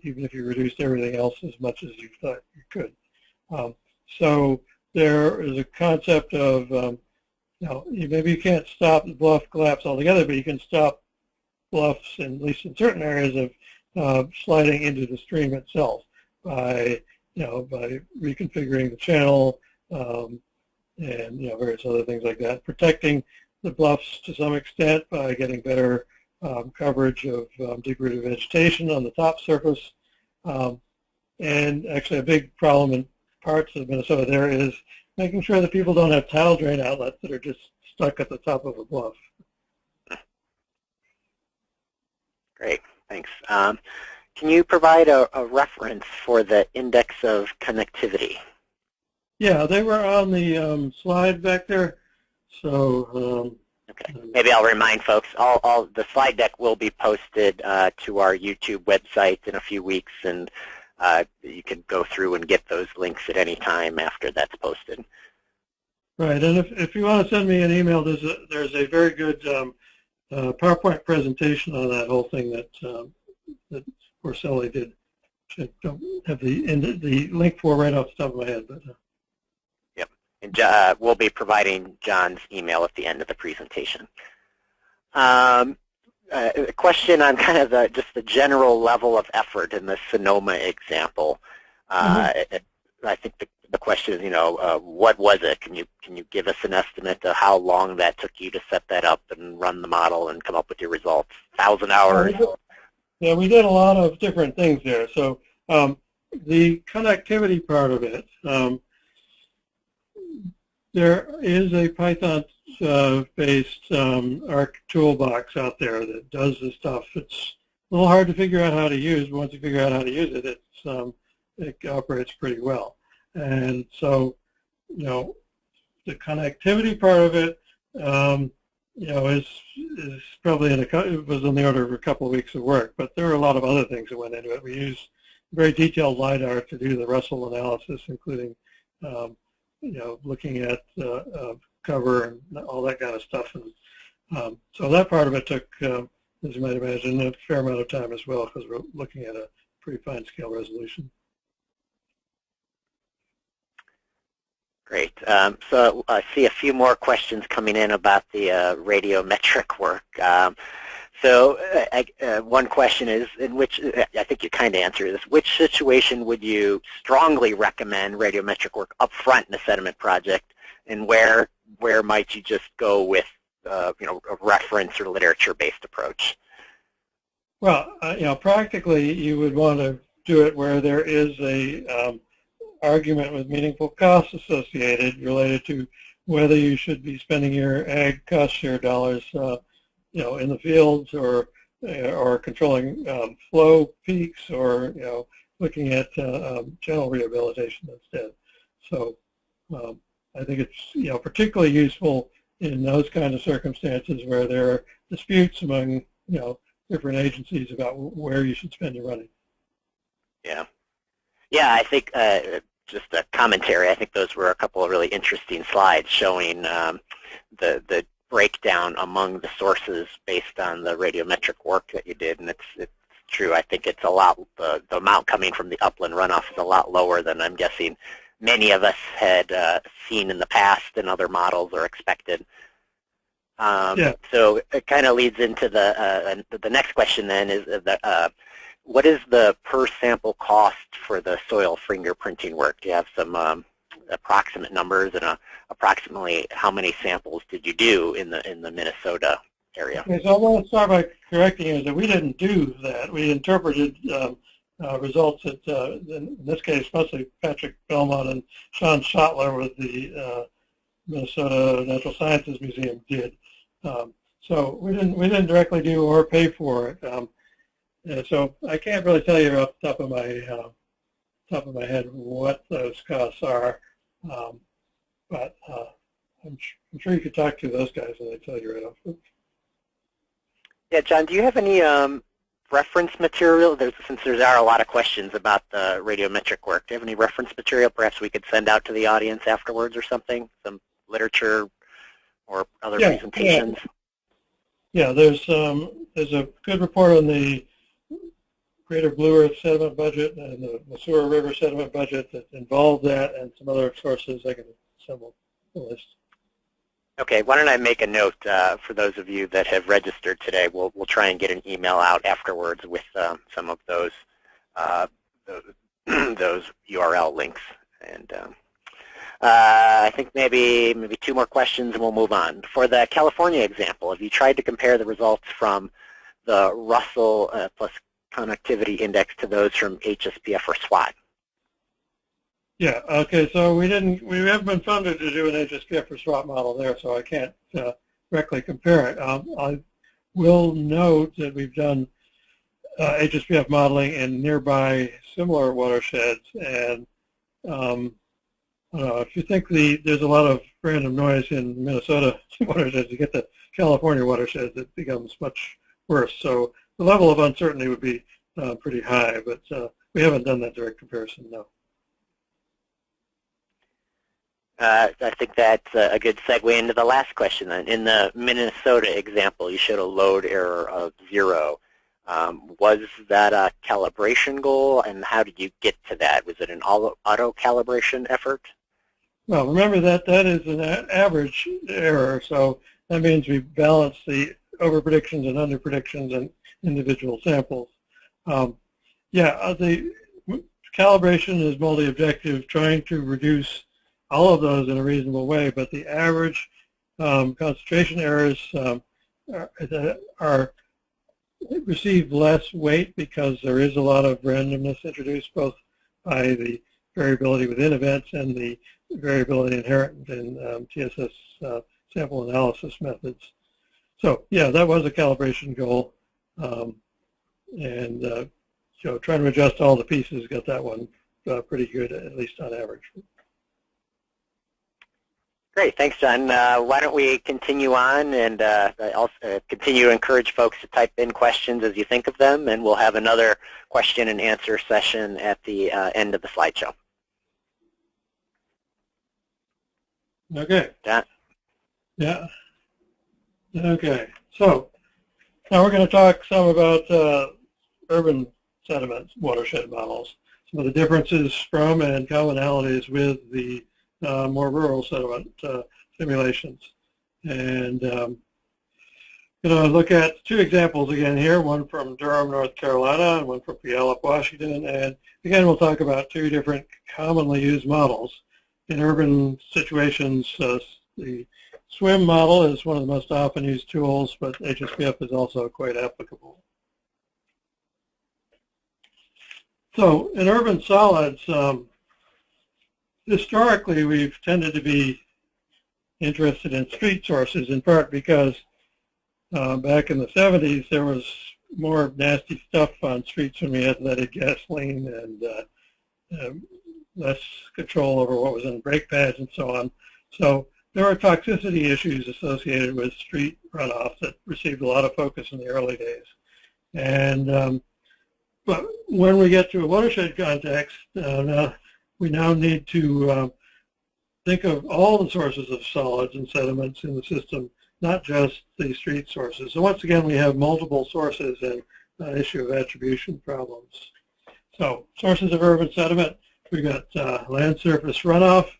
even if you reduced everything else as much as you thought you could. So there is a concept of, maybe you can't stop the bluff collapse altogether, but you can stop bluffs, at least in certain areas, of sliding into the stream itself by reconfiguring the channel and various other things like that, protecting the bluffs to some extent by getting better coverage of deep-rooted vegetation on the top surface. And actually a big problem in parts of Minnesota there is making sure that people don't have tile drain outlets that are just stuck at the top of a bluff. Great, thanks. Can you provide a reference for the index of connectivity? Yeah, they were on the slide back there. So okay, maybe I'll remind folks. All the slide deck will be posted to our YouTube website in a few weeks, and you can go through and get those links at any time after that's posted. Right, and if you want to send me an email, there's a very good PowerPoint presentation on that whole thing that Porcelli did. I don't have the link for right off the top of my head, but. Yep, and we'll be providing John's email at the end of the presentation. A question on kind of just the general level of effort in the Sonoma example. I think the question is, what was it? Can you give us an estimate of how long that took you to set that up and run the model and come up with your results? 1,000 hours? Yeah, we did a lot of different things there. So the connectivity part of it, there is a Python based ARC toolbox out there that does this stuff. It's a little hard to figure out how to use, but once you figure out how to use it, it operates pretty well. And so, you know, the connectivity part of it, you know, is probably it was on the order of a couple of weeks of work, but there are a lot of other things that went into it. We used very detailed LiDAR to do the Russell analysis, including, you know, looking at cover and all that kind of stuff. And so that part of it took, as you might imagine, a fair amount of time as well, because we're looking at a pretty fine scale resolution. Great. So I see a few more questions coming in about the radiometric work. So one question is, in which, I think you kind of answered this, which situation would you strongly recommend radiometric work up front in a sediment project, and where might you just go with you know, a reference or literature-based approach? Well, you know, practically you would want to do it where there is a argument with meaningful costs associated related to whether you should be spending your ag cost share dollars, you know, in the fields or controlling flow peaks, or, you know, looking at channel rehabilitation instead. So I think it's, you know, particularly useful in those kind of circumstances where there are disputes among, you know, different agencies about where you should spend your money. Yeah. Yeah, I think just a commentary, I think those were a couple of really interesting slides showing the breakdown among the sources based on the radiometric work that you did, and it's true. I think it's a lot, the amount coming from the upland runoff is a lot lower than I'm guessing many of us had seen in the past and other models or expected. Yeah. So it kind of leads into the next question then is what is the per sample cost for the soil fingerprinting work? Do you have some approximate numbers, and approximately how many samples did you do in the Minnesota area? Okay, so I want to start by correcting you that we didn't do that. We interpreted results that, in this case, mostly Patrick Belmont and Sean Schottler with the Minnesota Natural Sciences Museum did. So we didn't directly do or pay for it. So I can't really tell you off the top of my head what those costs are, but I'm sure you could talk to those guys and they tell you right off. Yeah, John, do you have any reference material? Since there are a lot of questions about the radiometric work, do you have any reference material perhaps we could send out to the audience afterwards or something? Some literature or other presentations? Yeah, there's a good report on the Greater Blue Earth sediment budget and the Missouri River sediment budget that involve that, and some other sources. I can assemble the list. Okay, why don't I make a note for those of you that have registered today. We'll try and get an email out afterwards with some of those those URL links. And I think maybe two more questions and we'll move on. For the California example, have you tried to compare the results from the Russell plus connectivity index to those from HSPF or SWAT? Yeah, okay, so we haven't been funded to do an HSPF or SWAT model there, so I can't directly compare it. I will note that we've done HSPF modeling in nearby similar watersheds, and if you think there's a lot of random noise in Minnesota watersheds, you get the California watersheds, it becomes much worse. So the level of uncertainty would be pretty high, but we haven't done that direct comparison, no. I think that's a good segue into the last question then. In the Minnesota example, you showed a load error of 0. Was that a calibration goal, and how did you get to that? Was it an auto-calibration effort? Well, remember that is an average error, so that means we balance the over-predictions and under-predictions in individual samples. Yeah, the calibration is multi-objective, trying to reduce all of those in a reasonable way, but the average concentration errors receive less weight because there is a lot of randomness introduced, both by the variability within events and the variability inherent in TSS sample analysis methods. So yeah, that was a calibration goal, and trying to adjust all the pieces got that one pretty good, at least on average. Great, thanks, John. Why don't we continue on, and also continue to encourage folks to type in questions as you think of them, and we'll have another question and answer session at the end of the slideshow. Okay. John? Yeah. Okay. So now we're going to talk some about urban sediment watershed models, some of the differences from and commonalities with the more rural sediment simulations. And look at two examples again here, one from Durham, North Carolina, and one from Puyallup, Washington. And again, we'll talk about two different commonly used models. In urban situations, the SWIM model is one of the most often used tools, but HSPF is also quite applicable. So in urban solids, historically we've tended to be interested in street sources, in part because back in the 70s there was more nasty stuff on streets when we had leaded gasoline and less control over what was in brake pads and so on. So there were toxicity issues associated with street runoff that received a lot of focus in the early days. And but when we get to a watershed context, we now need to think of all the sources of solids and sediments in the system, not just the street sources. So once again, we have multiple sources and an issue of attribution problems. So sources of urban sediment, we've got land surface runoff.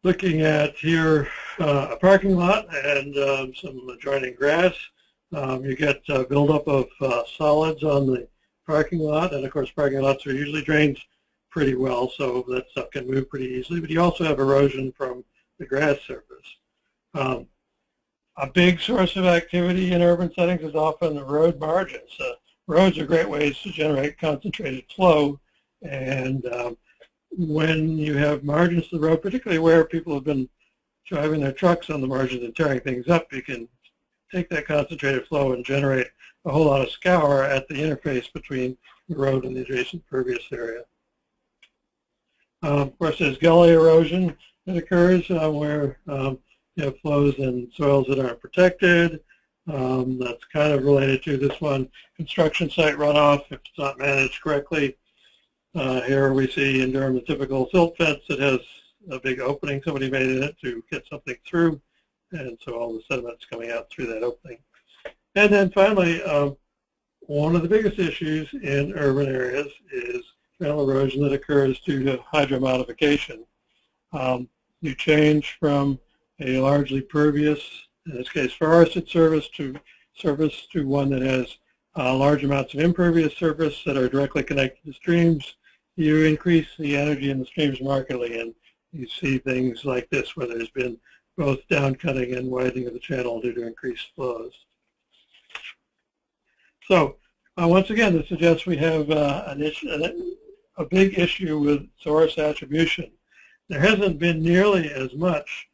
Looking at here a parking lot and some adjoining grass. You get buildup of solids on the parking lot, and of course parking lots are usually drained pretty well, so that stuff can move pretty easily. But you also have erosion from the grass surface. A big source of activity in urban settings is often the road margins. Roads are great ways to generate concentrated flow, and when you have margins to the road, particularly where people have been driving their trucks on the margins and tearing things up, you can take that concentrated flow and generate a whole lot of scour at the interface between the road and the adjacent pervious area. Of course, there's gully erosion that occurs where you have flows in soils that aren't protected. That's kind of related to this one, construction site runoff if it's not managed correctly. Here we see in Durham the typical silt fence that has a big opening somebody made in it to get something through, and so all the sediment's coming out through that opening. And then finally, one of the biggest issues in urban areas is channel erosion that occurs due to hydromodification. You change from a largely pervious, in this case forested surface to one that has large amounts of impervious surface that are directly connected to streams. You increase the energy in the streams markedly, and you see things like this where there's been both downcutting and widening of the channel due to increased flows. So once again, this suggests we have a big issue with source attribution. There hasn't been nearly as much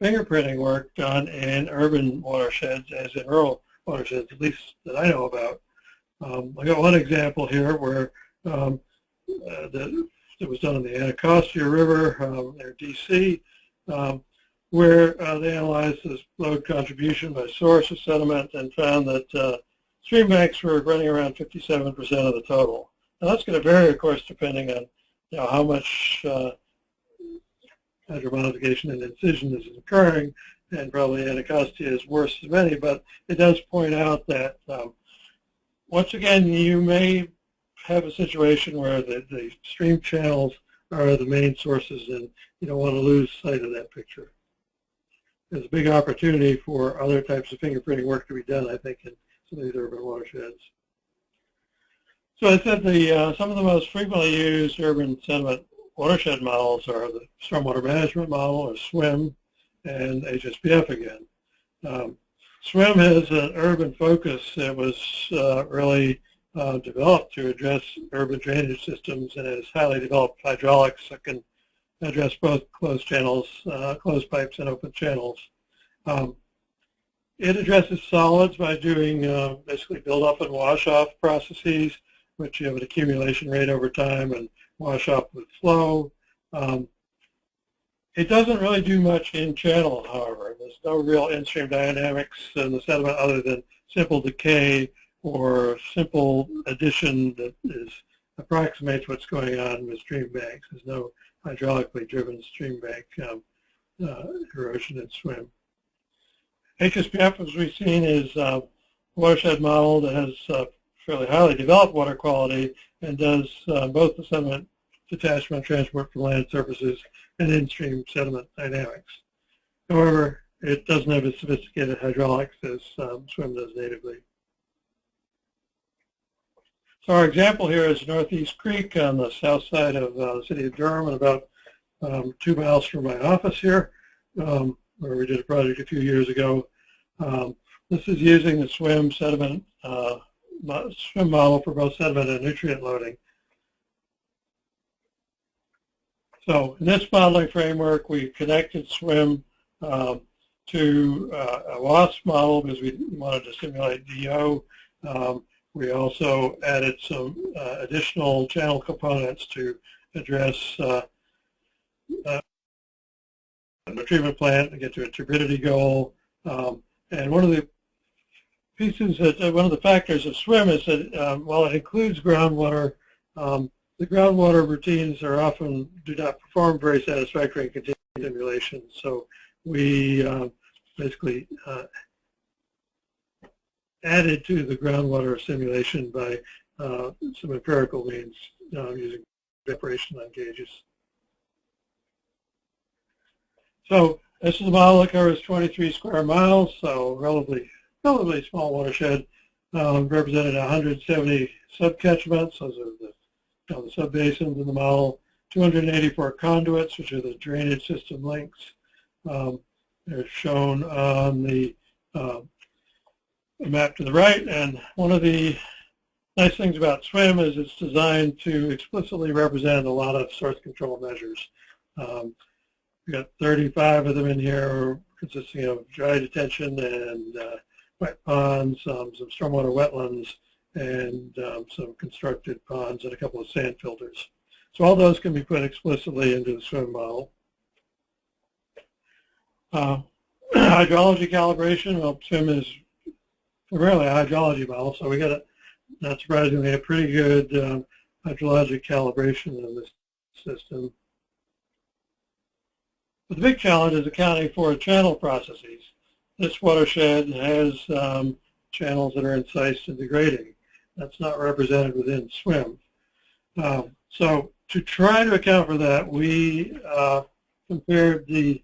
fingerprinting work done in urban watersheds as in rural watersheds, at least that I know about. I got one example here where it was done in the Anacostia River near D.C., where they analyzed this load contribution by source of sediment and found that stream banks were running around 57% of the total. Now that's going to vary, of course, depending on how much hydromodification and incision is occurring, and probably Anacostia is worse than many, but it does point out that once again, you may have a situation where the stream channels are the main sources, and you don't want to lose sight of that picture. There's a big opportunity for other types of fingerprinting work to be done, I think, in some of these urban watersheds. So I said some of the most frequently used urban sediment watershed models are the stormwater management model, or SWIM, and HSPF again. SWIM has an urban focus that was really developed to address urban drainage systems, and has highly developed hydraulics that can address both closed channels, closed pipes and open channels. It addresses solids by doing basically build-up and wash-off processes, which you have an accumulation rate over time and wash-off with flow. It doesn't really do much in channel, however. There's no real in-stream dynamics in the sediment other than simple decay or simple addition that approximates what's going on with stream banks. There's no hydraulically driven stream bank erosion in swim. HSPF, as we've seen, is a watershed model that has fairly highly developed water quality and does both the sediment detachment transport from land surfaces and in-stream sediment dynamics. However, it doesn't have as sophisticated hydraulics as swim does natively. So our example here is Northeast Creek on the south side of the city of Durham, and about 2 miles from my office here, where we did a project a few years ago. This is using the swim sediment swim model for both sediment and nutrient loading. So in this modeling framework, we connected swim to a WASP model because we wanted to simulate DO. We also added some additional channel components to address the treatment plant to get to a turbidity goal. And one of the pieces that, one of the factors of swim is that while it includes groundwater, the groundwater routines do not perform very satisfactory in continuous simulation. So we basically added to the groundwater simulation by some empirical means using evaporation on gauges. So this is a model that covers 23 square miles, so relatively small watershed, represented 170 subcatchments. Those are the subbasins in the model, 284 conduits, which are the drainage system links. They're shown on the map to the right, and one of the nice things about SWIM is it's designed to explicitly represent a lot of source control measures. We've got 35 of them in here, consisting of dry detention and wet ponds, some stormwater wetlands, and some constructed ponds and a couple of sand filters. So all those can be put explicitly into the SWIM model. Hydrology calibration, well, SWIM is primarily a hydrology model, so we got, not surprisingly, a pretty good hydrologic calibration of this system. But the big challenge is accounting for channel processes. This watershed has channels that are incised and degrading. That's not represented within SWIM. So to try to account for that, we compared an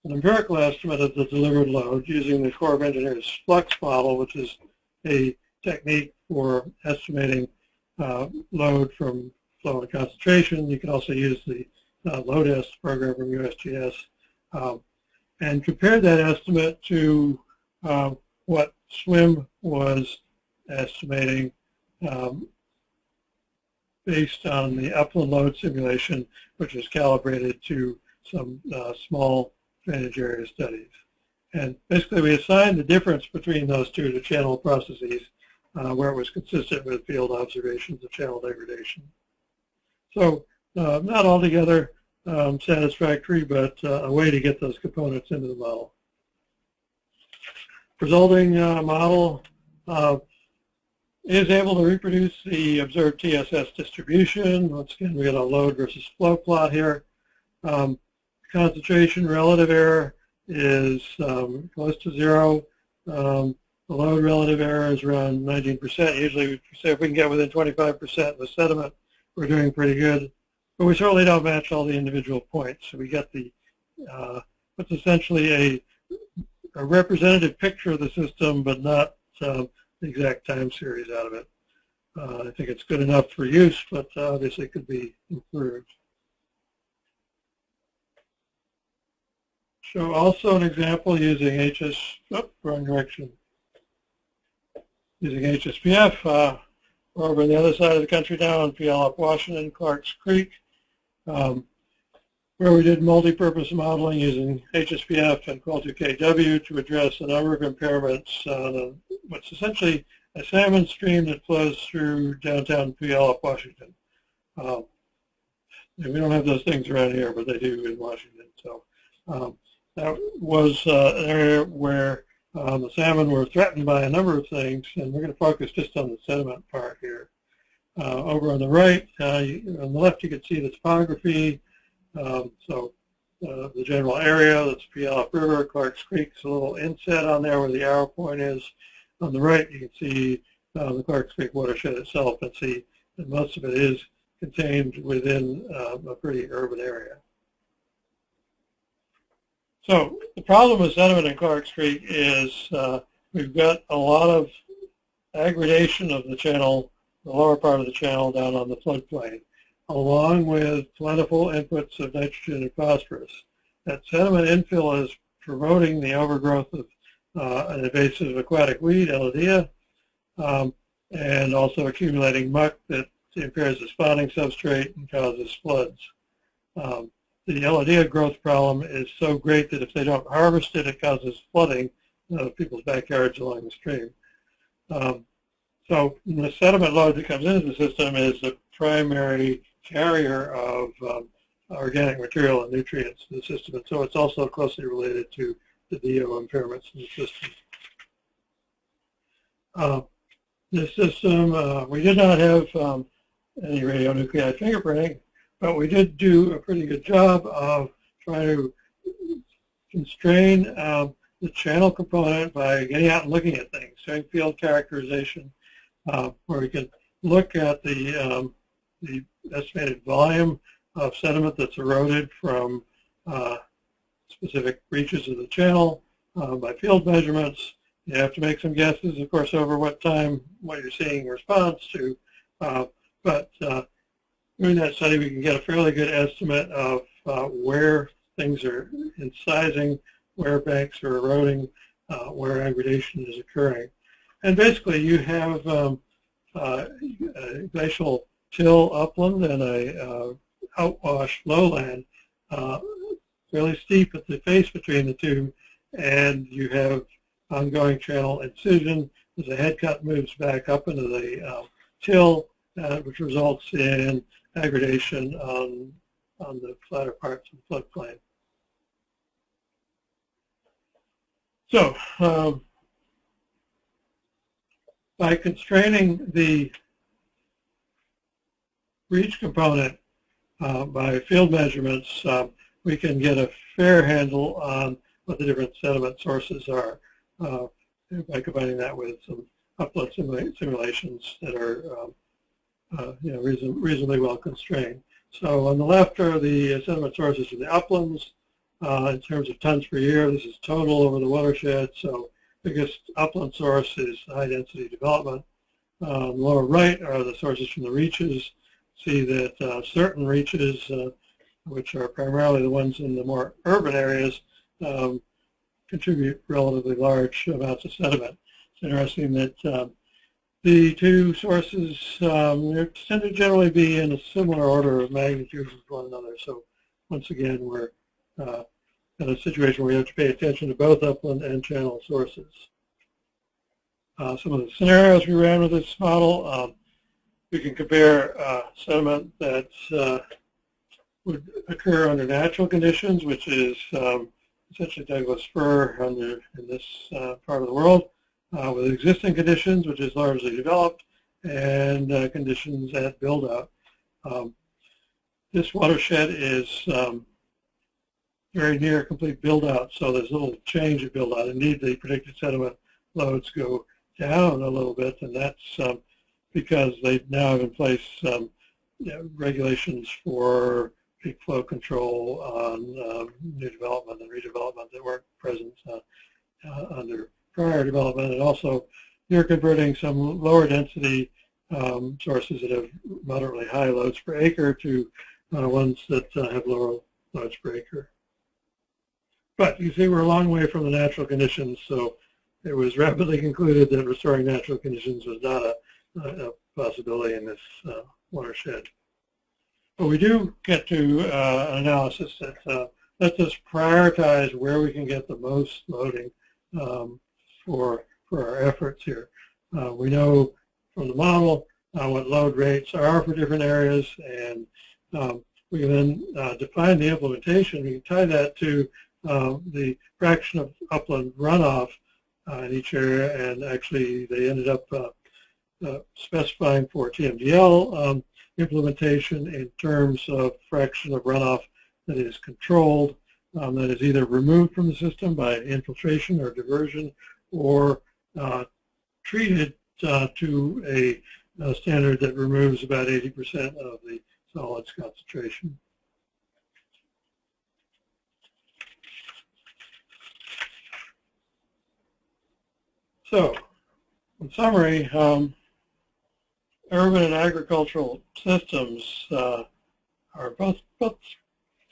empirical estimate of the delivered load using the Corps of Engineers flux model, which is a technique for estimating load from flow and concentration. You can also use the LOADEST program from USGS, and compared that estimate to what SWIM was estimating based on the upland load simulation, which was calibrated to some small drainage area studies. And basically we assigned the difference between those two to channel processes where it was consistent with field observations of channel degradation. So not altogether satisfactory, but a way to get those components into the model. Resulting model is able to reproduce the observed TSS distribution. Once again, we got a load versus flow plot here. Concentration relative error is close to 0. The load relative error is around 19%. Usually we say if we can get within 25% with sediment, we're doing pretty good. But we certainly don't match all the individual points. So we get the what's essentially a representative picture of the system, but not the exact time series out of it. I think it's good enough for use, but obviously could be improved. Show also an example using wrong direction. Using HSPF. We're over on the other side of the country now in Puyallup, Washington, Clarks Creek. where we did multi-purpose modeling using HSPF and Qual2KW to address a number of impairments on what's essentially a salmon stream that flows through downtown Puyallup, Washington. We don't have those things around here, but they do in Washington. So that was an area where the salmon were threatened by a number of things, and we're going to focus just on the sediment part here. Over on the right, on the left, you can see the topography. The general area, that's Puyallup River, Clark's Creek's a little inset on there where the arrow point is. On the right, you can see the Clark's Creek watershed itself, and see that most of it is contained within a pretty urban area. So the problem with sediment in Clark's Creek is we've got a lot of aggradation of the channel, the lower part of the channel down on the floodplain, along with plentiful inputs of nitrogen and phosphorus. That sediment infill is promoting the overgrowth of an invasive aquatic weed, Elodea, and also accumulating muck that impairs the spawning substrate and causes floods. The Elodea growth problem is so great that if they don't harvest it, it causes flooding of people's backyards along the stream. So the sediment load that comes into the system is the primary carrier of organic material and nutrients in the system, and so it's also closely related to the DO impairments in the system. This system, we did not have any radionuclide fingerprinting, but we did do a pretty good job of trying to constrain the channel component by getting out and looking at things, doing field characterization, where we can look at the estimated volume of sediment that's eroded from specific reaches of the channel by field measurements. You have to make some guesses, of course, over what time what you're seeing responds to, but doing that study, we can get a fairly good estimate of where things are incising, where banks are eroding, where aggradation is occurring. And basically, you have a glacial till upland and a outwash lowland, fairly steep at the face between the two, and you have ongoing channel incision as the head cut moves back up into the till, which results in aggradation on the flatter parts of the floodplain. So by constraining the reach component by field measurements, we can get a fair handle on what the different sediment sources are by combining that with some upland simulations that are reasonably well constrained. So on the left are the sediment sources in the uplands. In terms of tons per year, this is total over the watershed. So biggest upland source is high density development. On the lower right are the sources from the reaches. See that certain reaches, which are primarily the ones in the more urban areas, contribute relatively large amounts of sediment. It's interesting that the two sources tend to generally be in a similar order of magnitude with one another. So once again, we're in a situation where we have to pay attention to both upland and channel sources. Some of the scenarios we ran with this model, we can compare sediment that would occur under natural conditions, which is essentially Douglas fir in this part of the world, with existing conditions, which is largely developed, and conditions at build-out. This watershed is very near complete build-out, so there's a little change at build-out. Indeed, the predicted sediment loads go down a little bit, and that's because they now have in place regulations for peak flow control on new development and redevelopment that weren't present under prior development, and also you're converting some lower density sources that have moderately high loads per acre to ones that have lower loads per acre. But you see we're a long way from the natural conditions, so it was rapidly concluded that restoring natural conditions was not a possibility in this watershed. But we do get to an analysis that lets us prioritize where we can get the most loading for our efforts here. We know from the model what load rates are for different areas, and we can then define the implementation. We can tie that to the fraction of upland runoff in each area, and actually they ended up specifying for TMDL implementation in terms of fraction of runoff that is controlled, that is either removed from the system by infiltration or diversion, or treated to a standard that removes about 80% of the solids concentration. So, in summary, urban and agricultural systems are both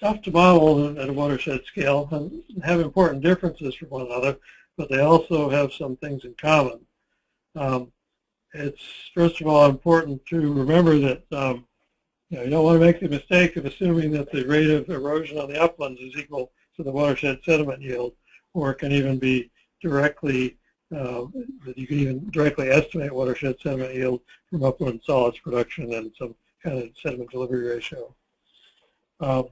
tough to model at a watershed scale and have important differences from one another, but they also have some things in common. It's, first of all, important to remember that you don't want to make the mistake of assuming that the rate of erosion on the uplands is equal to the watershed sediment yield, or it can even be directly that you can even directly estimate watershed sediment yield from upland solids production and some kind of sediment delivery ratio.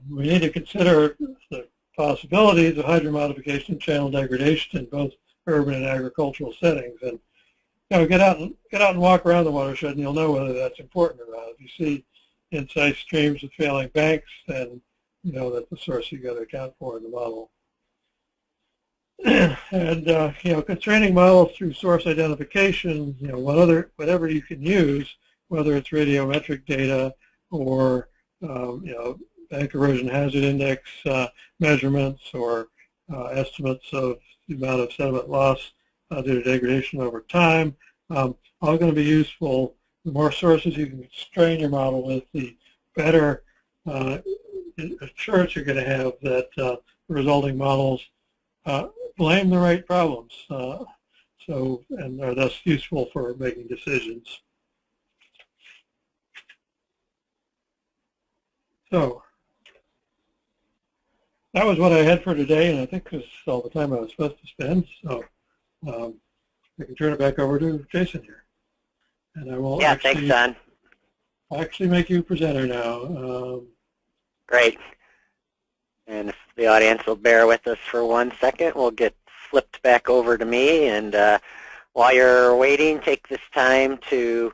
We need to consider the possibilities of hydromodification and channel degradation in both urban and agricultural settings. And get out and walk around the watershed, and you'll know whether that's important or not. If you see incised streams with failing banks, then you know that's the source you've got to account for in the model. And constraining models through source identification, whatever you can use, whether it's radiometric data or bank erosion hazard index measurements or estimates of the amount of sediment loss due to degradation over time, all going to be useful. The more sources you can constrain your model with, the better assurance you're going to have that the resulting models blame the right problems, and are thus useful for making decisions. So that was what I had for today, and I think this is all the time I was supposed to spend. So I can turn it back over to Jason here, and I will. Yeah, thanks, John. I'll actually make you presenter now. Great. And if the audience will bear with us for 1 second, we'll get flipped back over to me. And while you're waiting, take this time to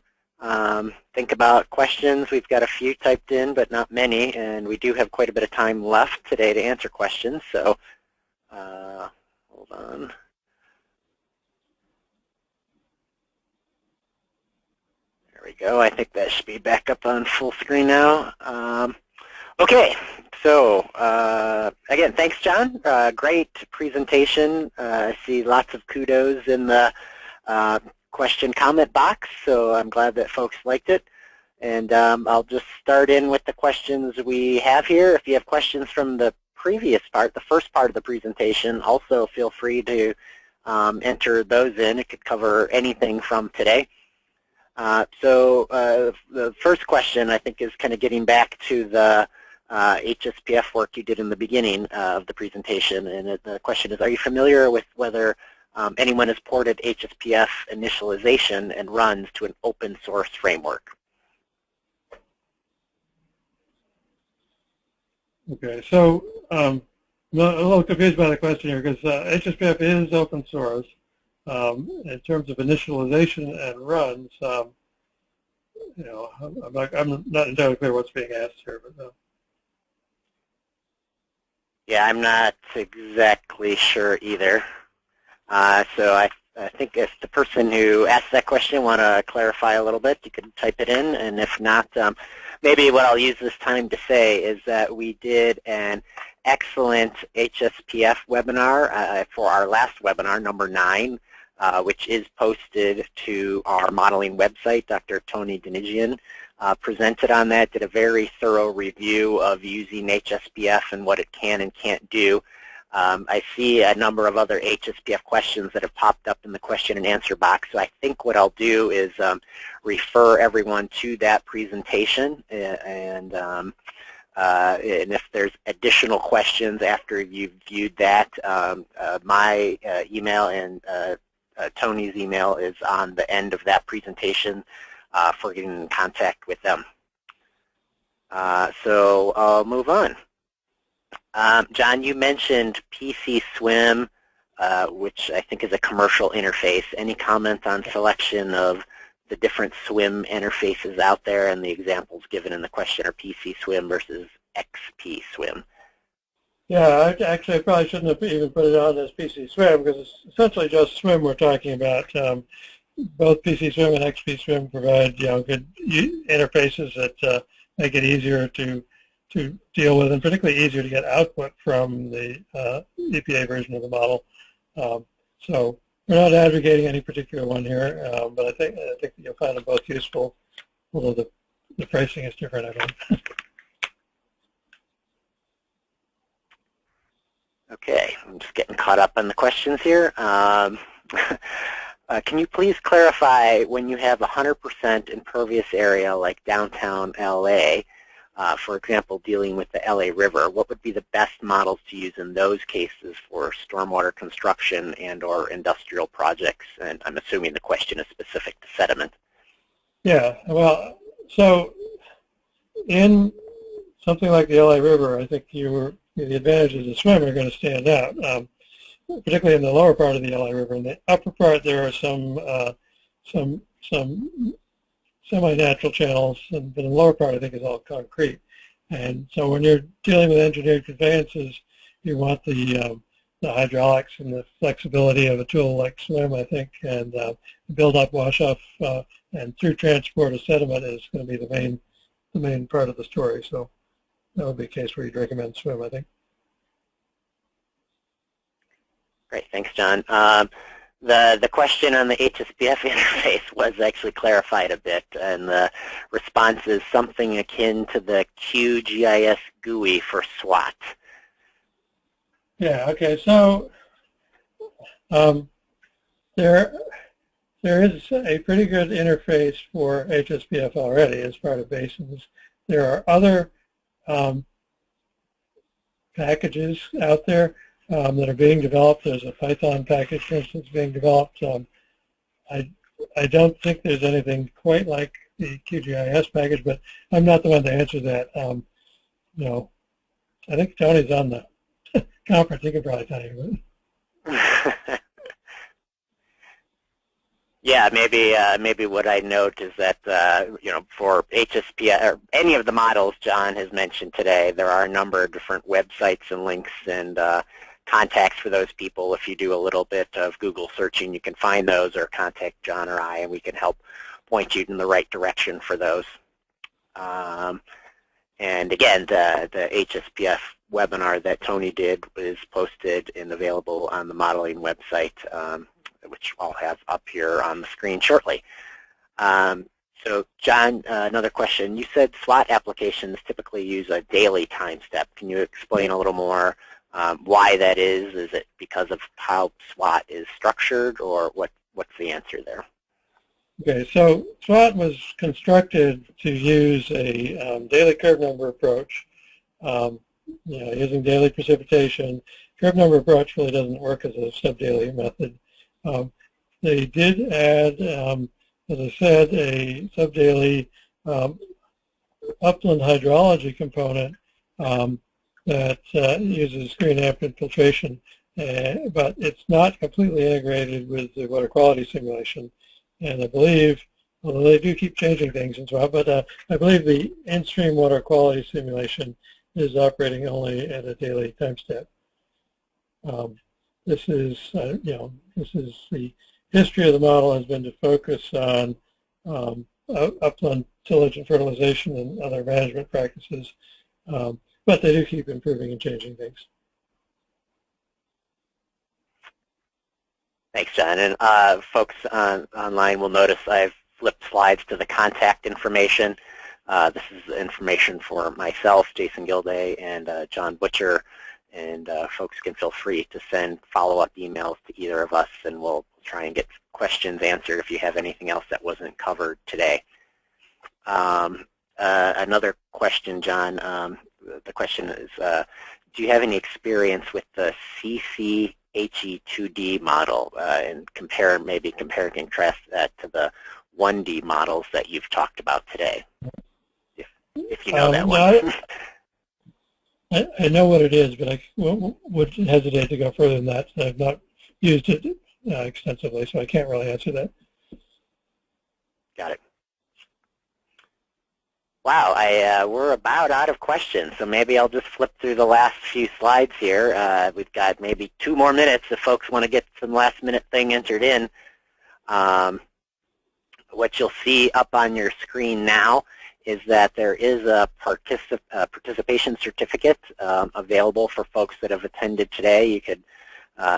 think about questions. We've got a few typed in, but not many. And we do have quite a bit of time left today to answer questions. So hold on. There we go. I think that should be back up on full screen now. Okay, so again, thanks, John. Great presentation. I see lots of kudos in the question comment box, so I'm glad that folks liked it. And I'll just start in with the questions we have here. If you have questions from the previous part, the first part of the presentation, also feel free to enter those in. It could cover anything from today. So the first question, I think, is kind of getting back to the HSPF work you did in the beginning of the presentation, and the question is, are you familiar with whether anyone has ported HSPF initialization and runs to an open source framework? Okay, so I'm a little confused by the question here, because HSPF is open source. In terms of initialization and runs, I'm not entirely clear what's being asked here, but yeah, I'm not exactly sure either. So I think if the person who asked that question want to clarify a little bit, you can type it in, and if not, maybe what I'll use this time to say is that we did an excellent HSPF webinar for our last webinar, number 9, which is posted to our modeling website. Dr. Tony Denigian presented on that, did a very thorough review of using HSPF and what it can and can't do. I see a number of other HSPF questions that have popped up in the question and answer box, so I think what I'll do is refer everyone to that presentation, and if there's additional questions after you've viewed that, my email and Tony's email is on the end of that presentation for getting in contact with them. So I'll move on. John, you mentioned PC Swim, which I think is a commercial interface. Any comment on selection of the different swim interfaces out there, and the examples given in the question are PC Swim versus XP Swim? Yeah, actually I probably shouldn't have even put it on as PC Swim, because it's essentially just swim we're talking about. Both PC Swim and XP Swim provide good interfaces that make it easier to deal with, and particularly easier to get output from the EPA version of the model. So we're not advocating any particular one here, but I think that you'll find them both useful, although the pricing is different, I think. Okay, I'm just getting caught up on the questions here. Can you please clarify, when you have 100% impervious area like downtown LA, for example, dealing with the LA River, what would be the best models to use in those cases for stormwater construction and or industrial projects? And I'm assuming the question is specific to sediment. Yeah, well, so in something like the LA River, I think the advantages of swim are going to stand out, particularly in the lower part of the LA River. In the upper part, there are some semi-natural channels, but in the lower part, I think, is all concrete. And so when you're dealing with engineered conveyances, you want the hydraulics and the flexibility of a tool like swim, I think, and build up, wash off, and through transport of sediment is going to be the main part of the story. So that would be a case where you'd recommend swim, I think. Great, thanks, John. The question on the HSPF interface was actually clarified a bit, and the response is something akin to the QGIS GUI for SWAT. Yeah, okay, so there is a pretty good interface for HSPF already as part of basins. There are other packages out there that are being developed. There's a Python package, for instance, being developed. I don't think there's anything quite like the QGIS package, but I'm not the one to answer that. No, I think Tony's on the conference. He can probably tell you. Yeah, maybe what I note is that for HSPF or any of the models John has mentioned today, there are a number of different websites and links and contacts for those people. If you do a little bit of Google searching, you can find those, or contact John or I, and we can help point you in the right direction for those. And again, the HSPF webinar that Tony did is posted and available on the modeling website, which I'll have up here on the screen shortly. So John, another question. You said SWOT applications typically use a daily time step. Can you explain a little more why that is? Is it because of how SWOT is structured, or what's the answer there? Okay, so SWOT was constructed to use a daily curve number approach, using daily precipitation. Curve number approach really doesn't work as a sub-daily method. They did add, as I said, a sub-daily upland hydrology component that uses screen ambient filtration, but it's not completely integrated with the water quality simulation. And I believe, although they do keep changing things and so on, but I believe the in-stream water quality simulation is operating only at a daily time step. This is the history of the model has been to focus on upland tillage and fertilization and other management practices, but they do keep improving and changing things. Thanks, John. And folks online will notice I've flipped slides to the contact information. This is information for myself, Jason Gilday, and John Butcher. And folks can feel free to send follow-up emails to either of us, and we'll try and get questions answered if you have anything else that wasn't covered today. Another question, John, the question is, do you have any experience with the CCHE2D model, and maybe compare and contrast that to the 1D models that you've talked about today, if you know that one? I know what it is, but I would hesitate to go further than that. I've not used it extensively, so I can't really answer that. Got it. Wow, we're about out of questions, so maybe I'll just flip through the last few slides here. We've got maybe 2 more minutes if folks want to get some last-minute thing entered in. What you'll see up on your screen now is that there is a participation certificate available for folks that have attended today. You could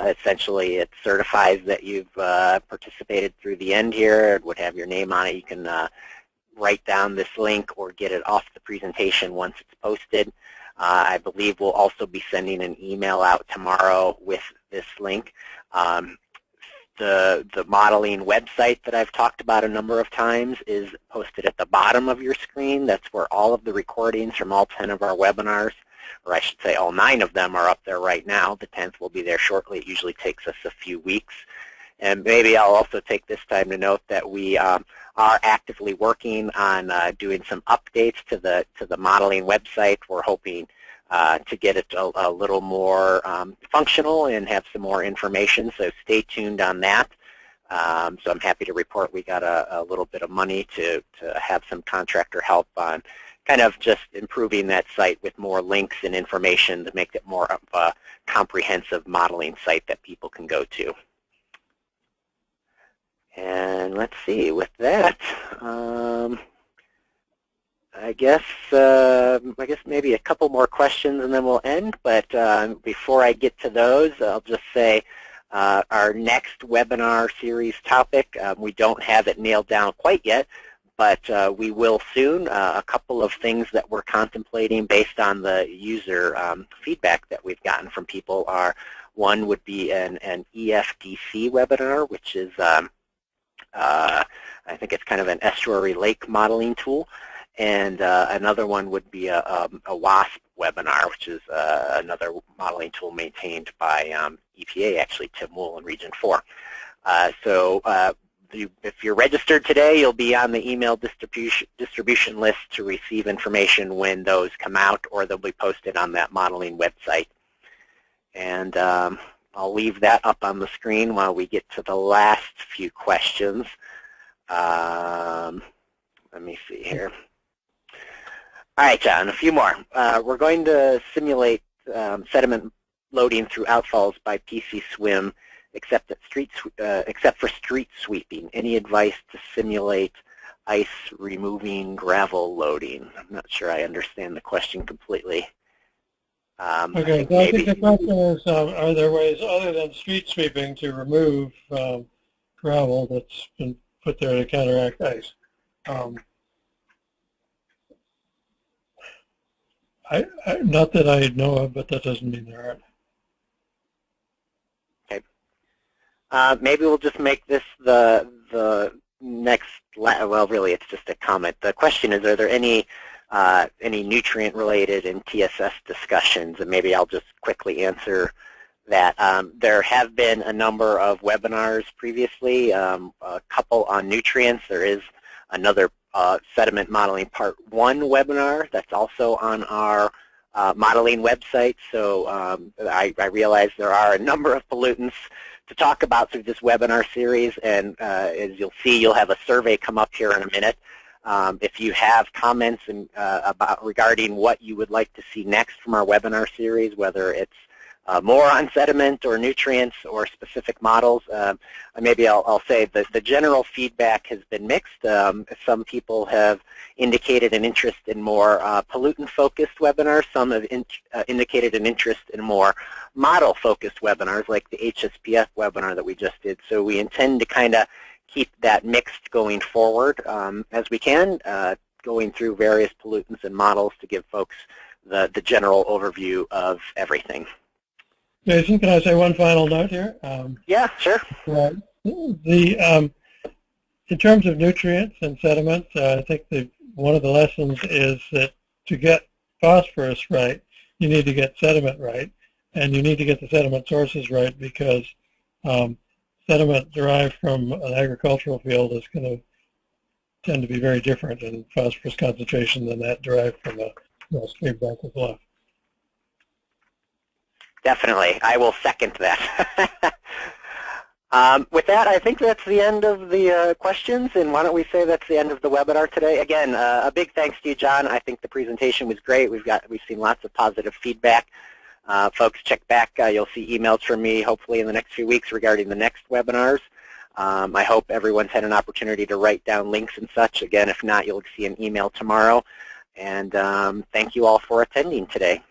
essentially, it certifies that you've participated through the end here. It would have your name on it. You can write down this link or get it off the presentation once it's posted. I believe we'll also be sending an email out tomorrow with this link. The modeling website that I've talked about a number of times is posted at the bottom of your screen. That's where all of the recordings from all 10 of our webinars, or I should say all 9 of them, are up there right now. The 10th will be there shortly. It usually takes us a few weeks. And maybe I'll also take this time to note that we are actively working on doing some updates to the modeling website. We're hoping to get it a little more functional and have some more information, so stay tuned on that. So I'm happy to report we got a little bit of money to have some contractor help on kind of just improving that site with more links and information to make it more of a comprehensive modeling site that people can go to. And let's see, with that, I guess maybe a couple more questions and then we'll end. But before I get to those, I'll just say our next webinar series topic, we don't have it nailed down quite yet, but we will soon. A couple of things that we're contemplating based on the user feedback that we've gotten from people are, one would be an EFDC webinar, which is I think it's kind of an estuary lake modeling tool. And another one would be a WASP webinar, which is another modeling tool maintained by EPA, actually, Tim Wool in Region 4. If you're registered today, you'll be on the email distribution list to receive information when those come out, or they'll be posted on that modeling website. And I'll leave that up on the screen while we get to the last few questions. Let me see here. All right, John, a few more. We're going to simulate sediment loading through outfalls by PC Swim, except for street sweeping. Any advice to simulate ice removing gravel loading? I'm not sure I understand the question completely. Okay, so I think the question is, are there ways other than street sweeping to remove gravel that's been put there to counteract ice? Not that I know of, but that doesn't mean there aren't. Okay. Maybe we'll just make this the next, well, really it's just a comment. The question is, are there any nutrient-related and TSS discussions? And maybe I'll just quickly answer that. There have been a number of webinars previously, a couple on nutrients. There is another Sediment Modeling Part I webinar that's also on our modeling website. So I realize there are a number of pollutants to talk about through this webinar series, and as you'll see, you'll have a survey come up here in a minute. If you have comments regarding what you would like to see next from our webinar series, whether it's more on sediment or nutrients or specific models, maybe I'll say that the general feedback has been mixed. Some people have indicated an interest in more pollutant-focused webinars. Some have indicated an interest in more model-focused webinars, like the HSPF webinar that we just did. So we intend to kind of keep that mixed going forward as we can, going through various pollutants and models to give folks the general overview of everything. Jason, can I say one final note here? Yeah, sure. In terms of nutrients and sediments, I think one of the lessons is that to get phosphorus right, you need to get sediment right, and you need to get the sediment sources right, because sediment derived from an agricultural field is going to tend to be very different in phosphorus concentration than that derived from a stream bank or bluff. Definitely. I will second that. With that, I think that's the end of the questions, and why don't we say that's the end of the webinar today. Again, a big thanks to you, John. I think the presentation was great. We've seen lots of positive feedback. Folks, check back. You'll see emails from me hopefully in the next few weeks regarding the next webinars. I hope everyone's had an opportunity to write down links and such. Again, if not, you'll see an email tomorrow. And thank you all for attending today.